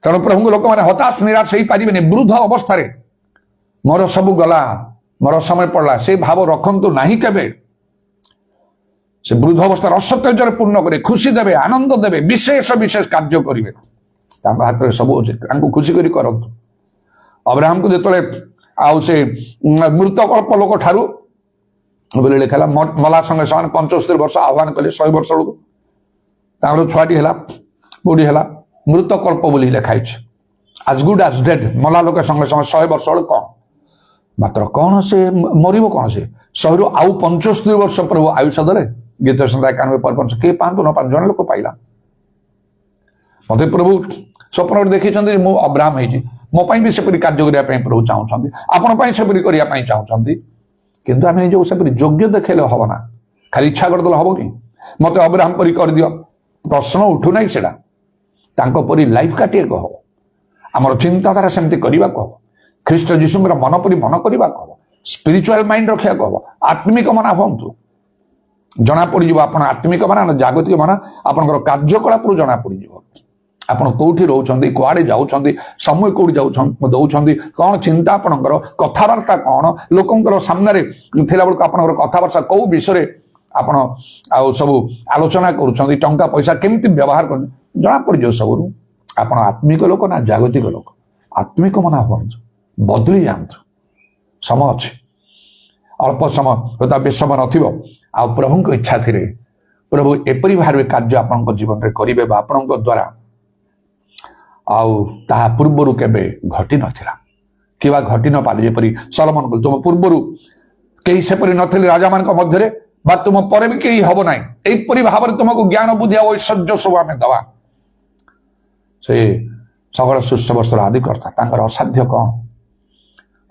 ତେଣୁ ପ୍ରଭୁଙ୍କ ଲୋକମାନେ ହତାଶ ନିରାଶ ହେଇପାରିବେନି। ବୃଦ୍ଧ ଅବସ୍ଥାରେ ମୋର ସବୁ ଗଲା, ମୋର ସମୟ ପଡିଲା, ସେ ଭାବ ରଖନ୍ତୁ ନାହିଁ କେବେ। ସେ ବୃଦ୍ଧ ଅବସ୍ଥାରେ ଅସତ୍ୟଜରେ ପୂର୍ଣ୍ଣ କରି ଖୁସି ଦେବେ, ଆନନ୍ଦ ଦେବେ, ବିଶେଷ ବିଶେଷ କାର୍ଯ୍ୟ କରିବେ। ତାଙ୍କ ହାତରେ ସବୁ ଅଛି, ତାଙ୍କୁ ଖୁସି କରି କରନ୍ତୁ। ଅବ୍ରାହମକୁ ଯେତେବେଳେ ଆଉ ସେ ମୃତକଳ୍ପ ଲୋକ ଠାରୁ ବୋଲି ଲେଖା ହେଲା, ମଲା ସଙ୍ଗେ ସେମାନେ 75 ବର୍ଷ ଆହ୍ୱାନ କଲେ, 100 ବର୍ଷ ବେଳକୁ ତାଙ୍କର ଛୁଆଟି ହେଲା, ବୁଢୀ ହେଲା, ମୃତକଳ୍ପ ବୋଲି ଲେଖା ହେଇଛି। ଆଜ ଗୁଡ୍ ଆଜ ଡେଡ୍, ମଲା ଲୋକ ସଙ୍ଗେ ସଙ୍ଗେ 100 ବର୍ଷ ବେଳକୁ କଣ ମାତ୍ର କଣ ସେ ମରିବ କଣ? ସେ 100ରୁ ଆଉ 75 ବର୍ଷ ପ୍ରଭୁ ଆୟୁଷ ଦେଲେ। ଗୀତ ସଂଧ୍ୟା 91 55 କିଏ ପାଆନ୍ତୁ ନ ପାଆନ୍ତୁ, ଜଣେ ଲୋକ ପାଇଲା। ମତେ ପ୍ରଭୁ ସ୍ୱପ୍ନରେ ଦେଖିଛନ୍ତି, ମୁଁ ଅବ୍ରାହମ ହେଇଛି, ମୋ ପାଇଁ ବି ସେପରି କାର୍ଯ୍ୟ କରିବା ପାଇଁ ପ୍ରଭୁ ଚାହୁଁଛନ୍ତି, ଆପଣ ପାଇଁ ସେପରି କରିବା ପାଇଁ ଚାହୁଁଛନ୍ତି। କିନ୍ତୁ ଆମେ ନିଜକୁ ସେପରି ଯୋଗ୍ୟ ଦେଖେଇଲେ ହବ ନା, ଖାଲି ଇଚ୍ଛା କରିଦେଲେ ହବ କି? ମତେ ଅବ୍ରାହମ ପରି କରିଦିଅ, ପ୍ରଶ୍ନ ଉଠୁନାହିଁ ସେଟା। ତାଙ୍କ ପରି ଲାଇଫ କାଟିବାକୁ ହବ, ଆମର ଚିନ୍ତାଧାରା ସେମିତି କରିବାକୁ ହବ, ଖ୍ରୀଷ୍ଟ ଯୀଶୁଙ୍କର ମନ ପରି ମନ କରିବାକୁ ହବ, ସ୍ପିରିଚୁଆଲ ମାଇଣ୍ଡ ରଖିବାକୁ ହବ, ଆତ୍ମିକ ମନା ହୁଅନ୍ତୁ। ଜଣା ପଡିଯିବ ଆପଣ ଆତ୍ମିକ ମନା ନା ଜାଗତିକ ମନା, ଆପଣଙ୍କର କାର୍ଯ୍ୟକଳାପରୁ ଜଣା ପଡିଯିବ। ଆପଣ କୋଉଠି ରହୁଛନ୍ତି, କୁଆଡେ ଯାଉଛନ୍ତି, ସମୟ କୋଉଠି ଦଉଛନ୍ତି, କଣ ଚିନ୍ତା ଆପଣଙ୍କର, କଥାବାର୍ତ୍ତା କଣ, ଲୋକଙ୍କର ସାମ୍ନାରେ ଥିଲା ବେଳକୁ ଆପଣଙ୍କର କଥାବାର୍ତ୍ତା କୋଉ ବିଷୟରେ ଆପଣ ଆଉ ସବୁ ଆଲୋଚନା କରୁଛନ୍ତି, ଟଙ୍କା ପଇସା କେମିତି ବ୍ୟବହାର କରୁଛନ୍ତି, ଜଣା ପଡିଯିବ ସବୁରୁ। ଆପଣ ଆତ୍ମିକ ଲୋକ ନା ଜାଗତିକ ଲୋକ? ଆତ୍ମିକ ମନା ହୁଅନ୍ତୁ, ବଦଳି ଯାଆନ୍ତୁ। ସମୟ ଅଛି, ଅଳ୍ପ ସମୟ, ହୁଏତ ବେଶ ସମୟ ନଥିବ। ଆଉ ପ୍ରଭୁଙ୍କ ଇଚ୍ଛା ଥିଲେ ପ୍ରଭୁ ଏପରି ଭାବେ କାର୍ଯ୍ୟ ଆପଣଙ୍କ ଜୀବନରେ କରିବେ ବା ଆପଣଙ୍କ ଦ୍ୱାରା ଆଉ ତାହା ପୂର୍ବରୁ କେବେ ଘଟି ନଥିଲା, କିମ୍ବା ଘଟି ନ ପାରିଲେ। ଯେପରି ସଲୋମନ କହିଲେ, ତୁମ ପୂର୍ବରୁ କେହି ସେପରି ନଥିଲେ ରାଜାମାନଙ୍କ ମଧ୍ୟରେ, ବା ତୁମ ପରେ ବି କେହି ହବ ନାହିଁ, ଏହିପରି ଭାବରେ ତୁମକୁ ଜ୍ଞାନ ବୁଦ୍ଧି ଆଉ ଐଶ୍ୱର୍ଯ୍ୟ ସବୁ ଆମେ ଦବା। ସେ ସକଳ ସୁସ୍ଥବସ୍ତ୍ର ଆଦି କର୍ତ୍ତା, ତାଙ୍କର ଅସାଧ୍ୟ କଣ?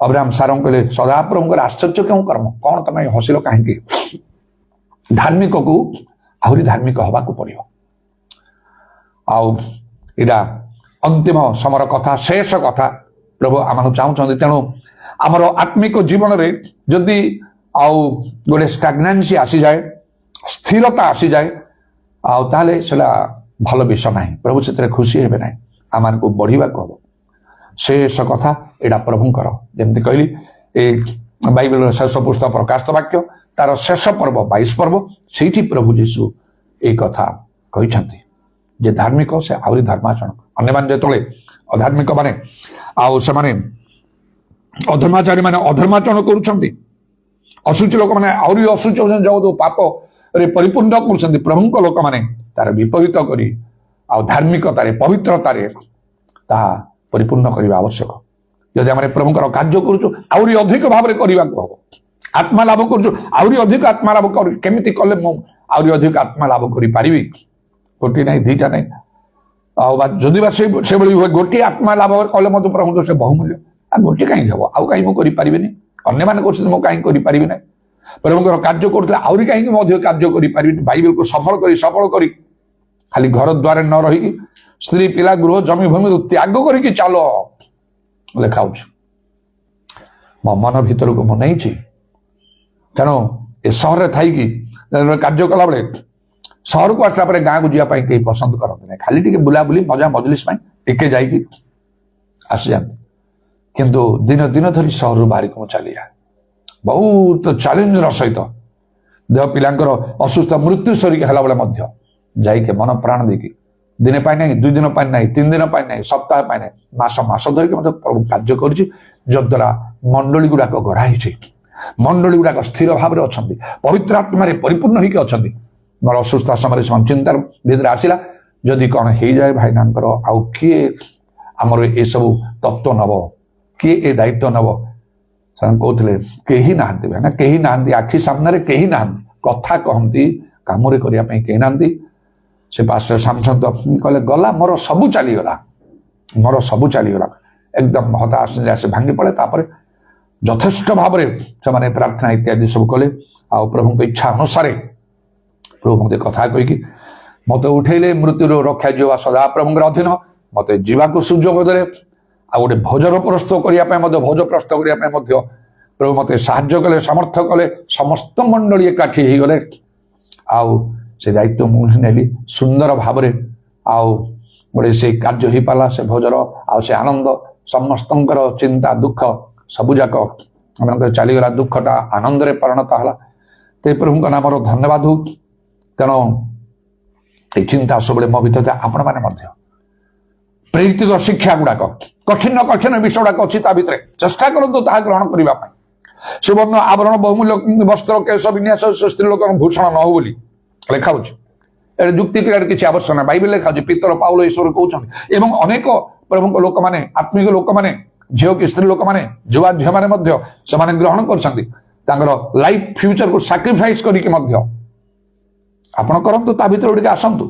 ଅବ୍ରାହମ ସାରଙ୍କୁ କହିଲେ, ସଦାପ୍ରଭୁଙ୍କର ଆଶ୍ଚର୍ଯ୍ୟ କେଉଁ କର୍ମ, କଣ ତମେ ହସିଲ କାହିଁକି? ଧାର୍ମିକକୁ ଆହୁରି ଧାର୍ମିକ ହବାକୁ ପଡିବ। ଆଉ ଏଇଟା ଅନ୍ତିମ ସମୟର କଥା, ଶେଷ କଥା ପ୍ରଭୁ ଆମକୁ ଚାହୁଁଛନ୍ତି। ତେଣୁ ଆମର ଆତ୍ମିକ ଜୀବନରେ ଯଦି ଆଉ ଗୋଟେ ଷ୍ଟାଗ୍ନାନ୍ସି ଆସିଯାଏ, ସ୍ଥିରତା ଆସିଯାଏ, ଆଉ ତାହେଲେ ସେଟା ଭଲ ବିଷୟ ନାହିଁ, ପ୍ରଭୁ ସେଥିରେ ଖୁସି ହେବେ ନାହିଁ। ଆମମାନଙ୍କୁ ବଢିବାକୁ ହବ। ଶେଷ କଥା ଏଇଟା ପ୍ରଭୁଙ୍କର, ଯେମିତି କହିଲି ଏ ବାଇବେଲର ଶେଷ ପୁସ୍ତକ ପ୍ରକାଶିତ ବାକ୍ୟ, ତାର ଶେଷ ପର୍ବ 22 ପର୍ବ, ସେଇଠି ପ୍ରଭୁ ଯୀଶୁ ଏଇ କଥା କହିଛନ୍ତି ଯେ ଧାର୍ମିକ ସେ ଆହୁରି ଧର୍ମାଚରଣ। ଅନ୍ୟମାନେ ଯେତେବେଳେ ଅଧାର୍ମିକ ମାନେ ଆଉ ସେମାନେ ଅଧର୍ମାଚାରୀ ମାନେ ଅଧର୍ମାଚରଣ କରୁଛନ୍ତି, ଅଶୁଚି ଲୋକମାନେ ଆହୁରି ଅଶୁଚି ହଉଛନ୍ତି, ଯୋଉ ପାପରେ ପରିପୂର୍ଣ୍ଣ କରୁଛନ୍ତି, ପ୍ରଭୁଙ୍କ ଲୋକମାନେ ତାର ବିପରୀତ କରି ଆଉ ଧାର୍ମିକତାରେ ପବିତ୍ରତାରେ ତାହା ପରିପୂର୍ଣ୍ଣ କରିବା ଆବଶ୍ୟକ। ଯଦି ଆମେ ପ୍ରଭୁଙ୍କର କାର୍ଯ୍ୟ କରୁଛୁ ଆହୁରି ଅଧିକ ଭାବରେ କରିବାକୁ ହବ। ଆତ୍ମା ଲାଭ କରୁଛୁ, ଆହୁରି ଅଧିକ ଆତ୍ମା ଲାଭ କରୁ। କେମିତି କଲେ ମୁଁ ଆହୁରି ଅଧିକ ଆତ୍ମା ଲାଭ କରିପାରିବି? ଗୋଟିଏ ନାହିଁ, ଦିଟା ନାହିଁ, ଆଉ ଯଦି ବା ସେଭଳି ହୁଏ, ଗୋଟିଏ ଆତ୍ମା ଲାଭ କଲେ ମଧ୍ୟ ପ୍ରଭୁ ସେ ବହୁମୂଲ୍ୟ। ଆଉ ଗୋଟିଏ କାହିଁକି ହବ? ଆଉ କାହିଁକି ମୁଁ କରିପାରିବିନି? ଅନ୍ୟମାନେ କରୁଛନ୍ତି, ମୁଁ କାହିଁକି କରିପାରିବି ନାହିଁ? ପ୍ରଭୁଙ୍କର କାର୍ଯ୍ୟ କରୁଥିଲେ ଆହୁରି କାହିଁକି ମଧ୍ୟ କାର୍ଯ୍ୟ କରିପାରିବିନି? ବାଇବେଲକୁ ସଫଳ କରି ଖାଲି ଘର ଦ୍ୱାରରେ ନ ରହିକି ସ୍ତ୍ରୀ ପିଲା ଗୃହ ଜମି ଭୂମି ତ୍ୟାଗ କରିକି ଚାଲ ଲେଖା ହଉଛି। ମୋ ମନ ଭିତରକୁ ମୁଁ ନେଇଛି। ତେଣୁ ଏ ସହରରେ ଥାଇକି କାର୍ଯ୍ୟ କଲାବେଳେ ସହରକୁ ଆସିଲା ପରେ ଗାଁକୁ ଯିବା ପାଇଁ କେହି ପସନ୍ଦ କରନ୍ତି ନାହିଁ। ଖାଲି ଟିକେ ବୁଲାବୁଲି ମଜା ମଜଲିସ ପାଇଁ ଟିକେ ଯାଇକି ଆସିଯାନ୍ତି। କିନ୍ତୁ ଦିନ ଧରି ସହରରୁ ବାହାରିକି ମୁଁ ଚାଲିଯାଏ, ବହୁତ ଚ୍ୟାଲେଞ୍ଜର ସହିତ। ଦେହ ପିଲାଙ୍କର ଅସୁସ୍ଥ ମୃତ୍ୟୁ ସରିକି ହେଲା ବେଳେ ମଧ୍ୟ ଯାଇକି ମନ ପ୍ରାଣ ଦେଇକି ଦିନେ ପାଇଁ ନାହିଁ, 2 ଦିନ ପାଇଁ ନାହିଁ, 3 ଦିନ ପାଇଁ ନାହିଁ, ସପ୍ତାହ ପାଇଁ ନାହିଁ, ମାସ ମାସ ଧରିକି ମଧ୍ୟ ପ୍ରଭୁ କାର୍ଯ୍ୟ କରୁଛି, ଯଦ୍ୱାରା ମଣ୍ଡଳୀ ଗୁଡାକ ଗଢା ହେଇଛି, ମଣ୍ଡଳୀ ଗୁଡାକ ସ୍ଥିର ଭାବରେ ଅଛନ୍ତି, ପବିତ୍ର ଆତ୍ମାରେ ପରିପୂର୍ଣ୍ଣ ହେଇକି ଅଛନ୍ତି। ମୋର ଅସୁସ୍ଥ ସମୟରେ ସେମାନେ ଚିନ୍ତାର ଭିତରେ ଆସିଲା, ଯଦି କଣ ହେଇଯାଏ ଭାଇନାଙ୍କର, ଆଉ କିଏ ଆମର ଏସବୁ ତତ୍ତ୍ୱ ନବ, କିଏ ଏ ଦାୟିତ୍ୱ ନବ? ସେମାନେ କହୁଥିଲେ କେହି ନାହାନ୍ତି ଭାଇନା, କେହି ନାହାନ୍ତି, ଆଖି ସାମ୍ନାରେ କେହି ନାହାନ୍ତି, କଥା କହନ୍ତି, କାମରେ କରିବା ପାଇଁ କେହି ନାହାନ୍ତି। ସେ ପାଷ୍ଟର ସାମସନ୍ତ କହିଲେ ଗଲା, ମୋର ସବୁ ଚାଲିଗଲା, ମୋର ସବୁ ଚାଲିଗଲା, ଏକଦମ ହତାଶ ଆସି ଭାଙ୍ଗି ପଡେ। ତାପରେ ଯଥେଷ୍ଟ ଭାବରେ ସେମାନେ ପ୍ରାର୍ଥନା ଇତ୍ୟାଦି ସବୁ କଲେ, ଆଉ ପ୍ରଭୁଙ୍କ ଇଚ୍ଛା ଅନୁସାରେ ପ୍ରଭୁ ମତେ କଥା କହିକି ମତେ ଉଠେଇଲେ। ମୃତ୍ୟୁରୁ ରକ୍ଷା ଯିବା ସଦା ପ୍ରଭୁଙ୍କର ଅଧୀନ, ମତେ ଯିବାକୁ ସୁଯୋଗ ଦେଲେ, ଆଉ ଗୋଟେ ଭୋଜନ ପ୍ରସ୍ତୁତ କରିବା ପାଇଁ ମଧ୍ୟ, ଭୋଜ ପ୍ରସ୍ତୁତ କରିବା ପାଇଁ ମଧ୍ୟ ପ୍ରଭୁ ମତେ ସାହାଯ୍ୟ କଲେ, ସମର୍ଥ କଲେ। ସମସ୍ତ ମଣ୍ଡଳୀ ଏକାଠି ହେଇଗଲେ, ଆଉ ସେ ଦାୟିତ୍ୱ ମୁଁ ନେଲି ସୁନ୍ଦର ଭାବରେ, ଆଉ ଗୋଟେ ସେ କାର୍ଯ୍ୟ ହେଇପାରିଲା, ସେ ଭୋଜର ଆଉ ସେ ଆନନ୍ଦ, ସମସ୍ତଙ୍କର ଚିନ୍ତା ଦୁଃଖ ସବୁ ଯାକ ଆମଙ୍କର ଚାଲିଗଲା, ଦୁଃଖଟା ଆନନ୍ଦରେ ପରିଣତ ହେଲା। ତ ପ୍ରଭୁଙ୍କ ନାମର ଧନ୍ୟବାଦ ହଉ। ତେଣୁ এই ଚିନ୍ତା ସବୁବେଳେ ମୋ ଭିତରେ, ଆପଣମାନେ ମଧ୍ୟ ପ୍ରେରିତ ଶିକ୍ଷା ଗୁଡାକ, କଠିନ କଠିନ ବିଷୟ ଗୁଡାକ ଅଛି ତା ଭିତରେ, ଚେଷ୍ଟା କରନ୍ତୁ ତାହା ଗ୍ରହଣ କରିବା ପାଇଁ। ସୁବର୍ଣ୍ଣ ଆବରଣ ବହୁମୂଲ୍ୟ ବସ୍ତ୍ର କେଶ ବିନ୍ୟାସ ସ୍ତ୍ରୀ ଲୋକଙ୍କ ଭୂଷଣ ନ ହଉ ବୋଲି ଲେଖା ହଉଛି। ଏଠି ଯୁକ୍ତି କରିବାର କିଛି ଆବଶ୍ୟକ ନାହିଁ, ବାଇବେଲ ଲେଖା ହଉଛି, ପିତର ପାଉଲ ଈଶ୍ୱର କହୁଛନ୍ତି। ଏବଂ ଅନେକ ପ୍ରଭୁଙ୍କ ଲୋକମାନେ, ଆତ୍ମିକ ଲୋକମାନେ, ଝିଅ କି ସ୍ତ୍ରୀ ଲୋକମାନେ, ଯୁବା ଝିଅମାନେ ମଧ୍ୟ ସେମାନେ ଗ୍ରହଣ କରିଛନ୍ତି, ତାଙ୍କର ଲାଇଫ ଫ୍ୟୁଚରକୁ ସାକ୍ରିଫାଇସ କରିକି ମଧ୍ୟ। ଆପଣ କରନ୍ତୁ, ତା ଭିତରେ ଟିକେ ଆସନ୍ତୁ।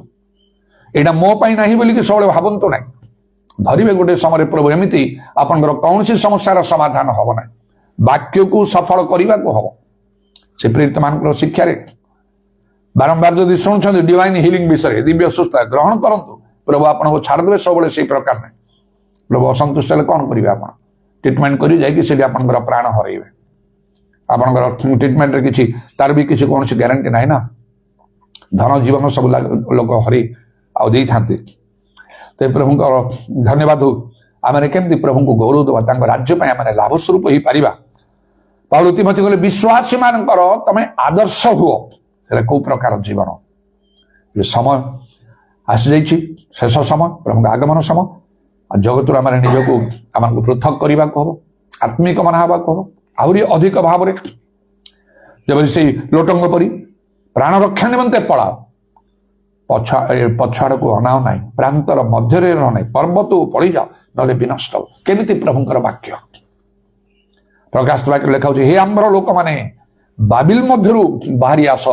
ଏଇଟା ମୋ ପାଇଁ ନାହିଁ ବୋଲିକି ସବୁବେଳେ ଭାବନ୍ତୁ ନାହିଁ। ଧରିବେ ଗୋଟେ ସମୟରେ ପ୍ରଭୁ ଏମିତି ଆପଣଙ୍କର କୌଣସି ସମସ୍ୟାର ସମାଧାନ ହବ ନାହିଁ, ବାକ୍ୟକୁ ସଫଳ କରିବାକୁ ହବ। ସେ ପ୍ରେରିତ ମାନଙ୍କର ଶିକ୍ଷାରେ ବାରମ୍ବାର ଯଦି ଶୁଣୁଛନ୍ତି ଡିଭାଇନ ହିଲିଂ ବିଷୟରେ, ଦିବ୍ୟ ସୁସ୍ଥ ଗ୍ରହଣ କରନ୍ତୁ। ପ୍ରଭୁ ଆପଣଙ୍କୁ ଛାଡ଼ିଦେବେ ସବୁବେଳେ ସେଇ ପ୍ରକାର ନାହିଁ। ପ୍ରଭୁ ଅସନ୍ତୁଷ୍ଟ ହେଲେ କଣ କରିବେ? ଆପଣ ଟ୍ରିଟମେଣ୍ଟ କରି ଯାଇକି ସେଠି ଆପଣଙ୍କର ପ୍ରାଣ ହରାଇବେ। ଆପଣଙ୍କର ଟ୍ରିଟମେଣ୍ଟରେ କିଛି, ତାର ବି କିଛି କୌଣସି ଗ୍ୟାରେଣ୍ଟି ନାହିଁ ନା। ଧନ ଜୀବନ ସବୁ ଲୋକ ହରେଇ ଆଉ ଦେଇଥାନ୍ତି। ତ ପ୍ରଭୁଙ୍କର ଧନ୍ୟବାଦ ହଉ। ଆମେ କେମିତି ପ୍ରଭୁଙ୍କୁ ଗୌରବ ଦେବା, ତାଙ୍କ ରାଜ୍ୟ ପାଇଁ ଆମେ ଲାଭ ସ୍ୱରୂପ ହେଇପାରିବା। ପାଉଲ ତିମୋଥୀ କହିଲେ ବିଶ୍ୱାସୀ ମାନଙ୍କର ତମେ ଆଦର୍ଶ ହୁଅ। ସେଟା କୋଉ ପ୍ରକାର ଜୀବନ? ଏ ସମୟ ଆସିଯାଇଛି, ଶେଷ ସମୟ, ପ୍ରଭୁଙ୍କ ଆଗମନ ସମୟ। ଆଉ ଜଗତରୁ ଆମେ ନିଜକୁ ଆମକୁ ପୃଥକ କରିବାକୁ ହବ, ଆତ୍ମିକ ମନା ହେବାକୁ ହବ ଆହୁରି ଅଧିକ ଭାବରେ। ଯେପରି ସେଇ ଲୋଟଙ୍କ ପରି ପ୍ରାଣ ରକ୍ଷା ନିମନ୍ତେ ପଳାଅ, ପଛ ଆଡକୁ ଅନାଅ ନାହିଁ, ପ୍ରାନ୍ତର ମଧ୍ୟରେ ରହ ନାହିଁ, ପର୍ବତକୁ ପଳେଇଯାଅ, ନହେଲେ ବିନଷ୍ଟ ହବ। କେମିତି ପ୍ରଭୁଙ୍କର ବାକ୍ୟ ପ୍ରକାଶ ବାକ୍ୟ ଲେଖା ହଉଛି, ହେ ଆମର ଲୋକମାନେ ବାବିଲ ମଧ୍ୟରୁ ବାହାରି ଆସ।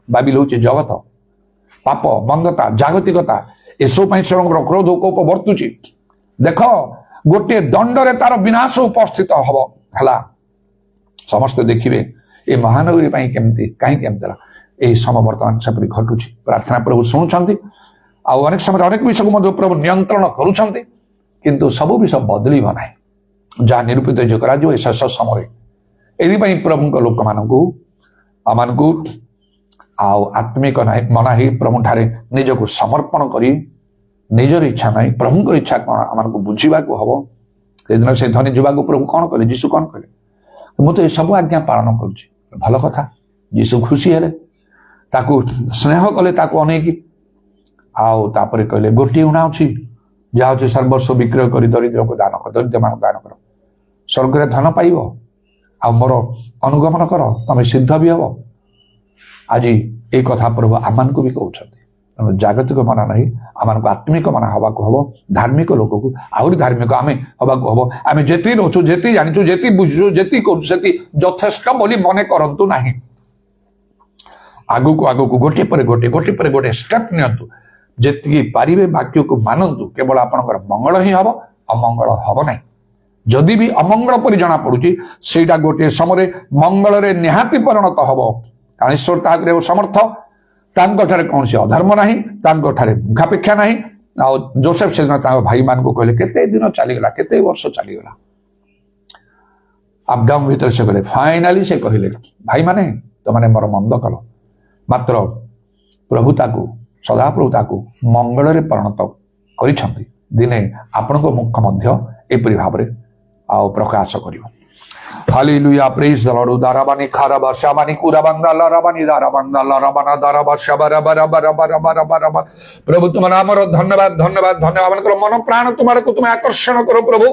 ବାବିଲ ହଉଛି ଜଗତ, ପାପ, ମନ୍ଦତା, ଜାଗତିକତା, ଏସବୁ ପାଇଁ ସେମାନଙ୍କର କ୍ରୋଧ କୋପ ବର୍ତ୍ତୁଛି। ଦେଖ, ଗୋଟିଏ ଦଣ୍ଡରେ ତାର ବିନାଶ ଉପସ୍ଥିତ ହବ ହେଲା। ସମସ୍ତେ ଦେଖିବେ ଏ ମହାନଗରୀ ପାଇଁ କେମିତି, କାହିଁକି ଏମିତି ହେଲା। ଏହି ସମୟ ବର୍ତ୍ତମାନ ସେପରି ଘଟୁଛି। ପ୍ରାର୍ଥନା ପ୍ରଭୁ ଶୁଣୁଛନ୍ତି, ଆଉ ଅନେକ ସମୟରେ ଅନେକ ବିଷୟକୁ ମଧ୍ୟ ପ୍ରଭୁ ନିୟନ୍ତ୍ରଣ କରୁଛନ୍ତି, କିନ୍ତୁ ସବୁ ବିଷୟ ବଦଳିବ ନାହିଁ। ଯାହା ନିରୂପିତ କରାଯିବ ଏ ଶେଷ ସମୟରେ। ଏଥିପାଇଁ ପ୍ରଭୁଙ୍କ ଲୋକମାନଙ୍କୁ ଆମମାନଙ୍କୁ ଆଉ ଆତ୍ମିକ ନାହିଁ ମନା ହେଇ ପ୍ରଭୁଠାରେ ନିଜକୁ ସମର୍ପଣ କରି ନିଜର ଇଚ୍ଛା ନାହିଁ ପ୍ରଭୁଙ୍କର ଇଚ୍ଛା କଣ ଆମକୁ ବୁଝିବାକୁ ହବ। ସେଦିନ ସେ ଧନୀ ଯୁବାକୁ ପ୍ରଭୁ କଣ କଲେ, ଯୀଶୁ କଣ କଲେ? ମୁଁ ତ ଏ ସବୁ ଆଜ୍ଞା ପାଳନ କରୁଛି। ଭଲ କଥା। ଯୀଶୁ ଖୁସି ହେଲେ, ତାକୁ ସ୍ନେହ କଲେ, ତାକୁ ଅନେଇକି। ଆଉ ତାପରେ କହିଲେ ଗୋଟିଏ ଉଣା ଅଛି, ଯାହା ଅଛି ସର୍ବସ୍ୱ ବିକ୍ରୟ କରି ଦରିଦ୍ରକୁ ଦାନ କର, ଦରିଦ୍ରମାନଙ୍କୁ ଦାନ କର, ସ୍ୱର୍ଗରେ ଧନ ପାଇବ। ଆଉ ମୋର ଅନୁଗମନ କର, ତମେ ସିଦ୍ଧ ବି ହବ। ଆଜି এই କଥା ପ୍ରଭୁ ଆମମାନଙ୍କୁ ବି କହୁଛନ୍ତି। ଜାଗତିକ ମନା ନାହିଁ, ଆମମାନଙ୍କୁ ଆତ୍ମିକ ମନା ହବାକୁ ହବ। ଧାର୍ମିକ ଲୋକକୁ ଆହୁରି ଧାର୍ମିକ ଆମେ ହବାକୁ ହବ। ଆମେ ଯେତିକି ରହୁଛୁ, ଯେତିକି ଜାଣିଛୁ, ଯେତିକି ବୁଝୁଛୁ, ଯେତିକି କରୁଛୁ, ସେତିକି ଯଥେଷ୍ଟ ବୋଲି ମନେ କରନ୍ତୁ ନାହିଁ। ଆଗକୁ ଆଗକୁ ଗୋଟିଏ ପରେ ଗୋଟେ ଷ୍ଟେପ୍ ନିଅନ୍ତୁ। ଯେତିକି ପାରିବେ ବାକ୍ୟକୁ ମାନନ୍ତୁ। କେବଳ ଆପଣଙ୍କର ମଙ୍ଗଳ ହିଁ ହବ, ଅମଙ୍ଗଳ ହବ ନାହିଁ। ଯଦି ବି ଅମଙ୍ଗଳ ପରି ଜଣା ପଡୁଛି, ସେଇଟା ଗୋଟିଏ ସମୟରେ ମଙ୍ଗଳରେ ନିହାତି ପରିଣତ ହବ। କାରଣ ଈଶ୍ୱର ତାହା କରିବାକୁ ସମର୍ଥ। ତାଙ୍କଠାରେ କୌଣସି ଅଧର୍ମ ନାହିଁ, ତାଙ୍କଠାରେ ମୁଖାପେକ୍ଷା ନାହିଁ। ଆଉ ଯୋସେଫ ସେଦିନ ତାଙ୍କ ଭାଇମାନଙ୍କୁ କହିଲେ, କେତେ ଦିନ ଚାଲିଗଲା, କେତେ ବର୍ଷ ଚାଲିଗଲା। ଅପଡାଉନ ଭିତରେ ସେ କହିଲେ, ଫାଇନାଲି ସେ କହିଲେ, ଭାଇମାନେ ତମାନେ ମୋର ମନ୍ଦ କଲ, ମାତ୍ର ପ୍ରଭୁ ତାକୁ ସଦାପ୍ରଭୁ ତାକୁ ମଙ୍ଗଳରେ ପରିଣତ କରିଛନ୍ତି। ଦିନେ ଆପଣଙ୍କ ମୁଖ ମଧ୍ୟ ଏପରି ଭାବରେ ଆଉ ପ୍ରକାଶ କରିବ। Hallelujah. Praise the Lord. Udarabani kharaba shabani kurabanda larabani darabanda larabana daraba shabara bara bara bara bara bara bara. प्रभु तुम्हारा आमर धन्यवाद धन्यवाद धन्यवाद मन करो मन प्राण तुम्हारे को तुम्हें आकर्षण करो प्रभु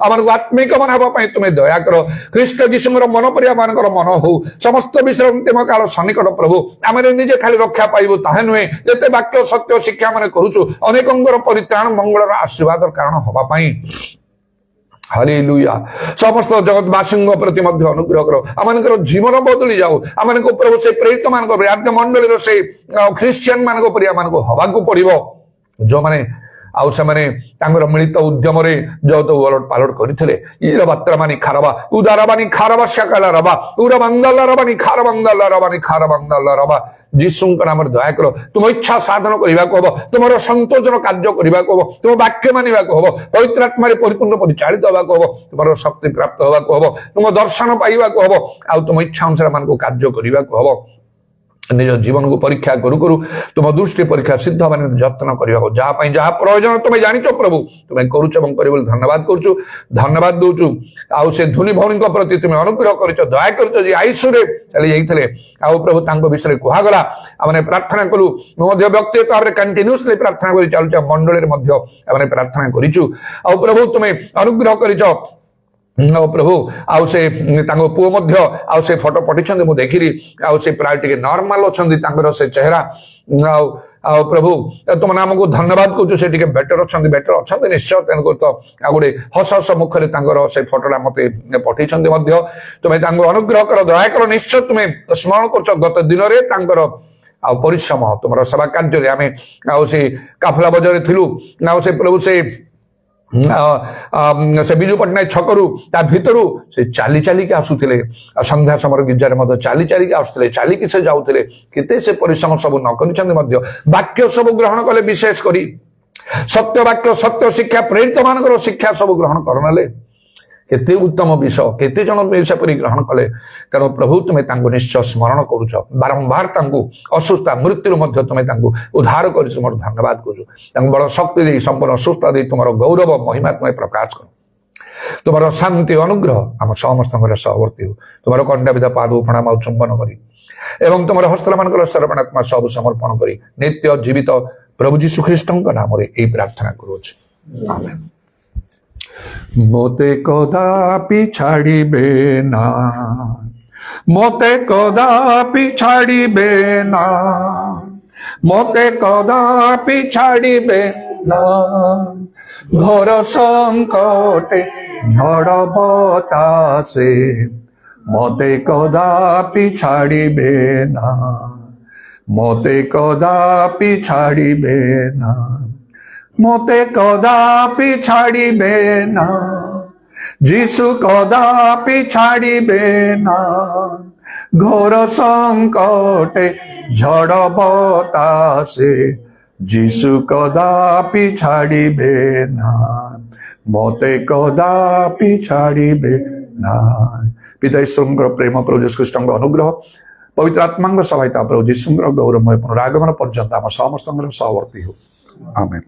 आमर आत्मिक मन हवा तुम्हें दया करो ख्रीष्ट जीशुर मन परिया मान मन हो समस्त विश्रांतिम काल सन्निकट प्रभु आम निजे खाली रक्षा पाइबू ताहे नुहे जिते वाक्य सत्य शिक्षा मान करुचु अनेकंगर परित्राण मंगलर आशीर्वाद कारण हवा पाई हालेलुया समस्त जगतवासी प्रति मध्य अनुग्रह करो आमनकर जीवन बदली जाऊ आमनको प्रभु से प्रेरित मान राज्य मंडल से ख्रिस्टियन मान परिया मान हवा को पड़ो जो माने आउ से मिलित उद्यम जो तो ओलट पालट करते बात्राबानी खारबा उदाराबानी खारबा शाकाला रबा उरा बंदला रबानी खार बंदला रबानी खार बंदला रबा जीशु नाम दया कर तुम इच्छा साधन करने को हम तुम संतोषन कार्य करने को हम तुम वाक्य मानवा को हम पवित्र आत्मा परिपूर्ण परिचालित होगा को हम तुम शक्ति प्राप्त होगा को हम तुम दर्शन पाइबा को हम आ तुम इच्छा अनुसार मान को कार्य करने को हम निज जीवन को परीक्षा करू करू तुम दृष्टि परीक्षा सिद्ध मान जत्न करने जहाँ जहाँ प्रयोजन तुम्हें जानिच प्रभु तुम्हें करुच धन्यवाद करुचु धन्यवाद दौचु आउ से धुनी भौणी प्रति तुम्हें अनुग्रह कर दया कर आयुषे चली जाते आउ प्रभु तांको विषय कहगला आम प्रार्थना कलु व्यक्तिगत भाव में कंटिन्यूसली प्रार्थना कर चलुचा मंडल आम प्रार्थना करूँ आउ प्रभु तुम्हें अनुग्रह कर प्रभु आउ से पुओ मध्य आउ से फोटो पठिछन्ते मु देखिली आउ से प्राय टिके नॉर्मल अछन्ती तांकर से चेहरा आउ आउ प्रभु तुम नाम को धन्यवाद कहूँ से टिके बेटर अछन्ती निश्चय तेनको तो आ गोटे हस हस मुखरे तांकर से फोटोटा मते पठिछन्ते मध्य तुमे तांको अनुग्रह कर दया कर निश्चय तुमे स्मरण करछ गत दिन रे तांकर आ परिश्रम तुमर सेवा कार्य रे आमे आउ से काफला बजार थिलु आउ से प्रभु से विजु पट्टनायक छकरू ता भितरू से चाली चाली के आसुथिले संध्या समय गिर्जार मध्य चाली चाली के आसुथिले चाली के से जाउथिले केते से परिश्रम सब न करिछन्ते मध्य वाक्य सब ग्रहण कले विशेष करी सत्य वाक्य सत्य शिक्षा प्रेरित मानकर शिक्षा सब ग्रहण करनले केते उत्तम विषय केते जन विषय पर ग्रहण कले तेणु प्रभु तुम्हें तांको निश्चय स्मरण करुच बारंबार तांको असुस्था मृत्यु मध्य तुम्हें तांको उद्धार कर धन्यवाद करूँ बड़ शक्ति दे संपूर्ण सुस्था दे तुम गौरव महिमा तुम्हें प्रकाश कर तुम शांति अनुग्रह आम समस्त सहवर्ती हो तुम कंडाविधा पाद प्रणाम चुंबन करी एवं तुम हस्तल मान सर्वणात्मा सब समर्पण करी नित्य जीवित प्रभु जीशु ख्रीष्ट नाम प्रार्थना करुच आमेन मोते कदापि छाड़िबे ना मोते कदापि छाड़िबे ना मोते कदापि छाड़िबे ना घोर संकटे झड़ बतासे मोते कदापि छाड़िबे ना मोते कदापि छाड़िबे ना मोते कदापि छाड़िबे ना जीशु कदापि छाड़िबे ना घोर संकटे झड़ बतासे जीशु कदापि छाड़िबे ना मोते कदापि छाड़िबे ना पिता ईश्वर प्रेम प्रभु जीशु ख्रीष्ट अनुग्रह पवित्र आत्मा सहायता प्रभु जीशु गौरवमय पुनरागमन पर्यंत आम समस्त सहवर्ती हो आमेन।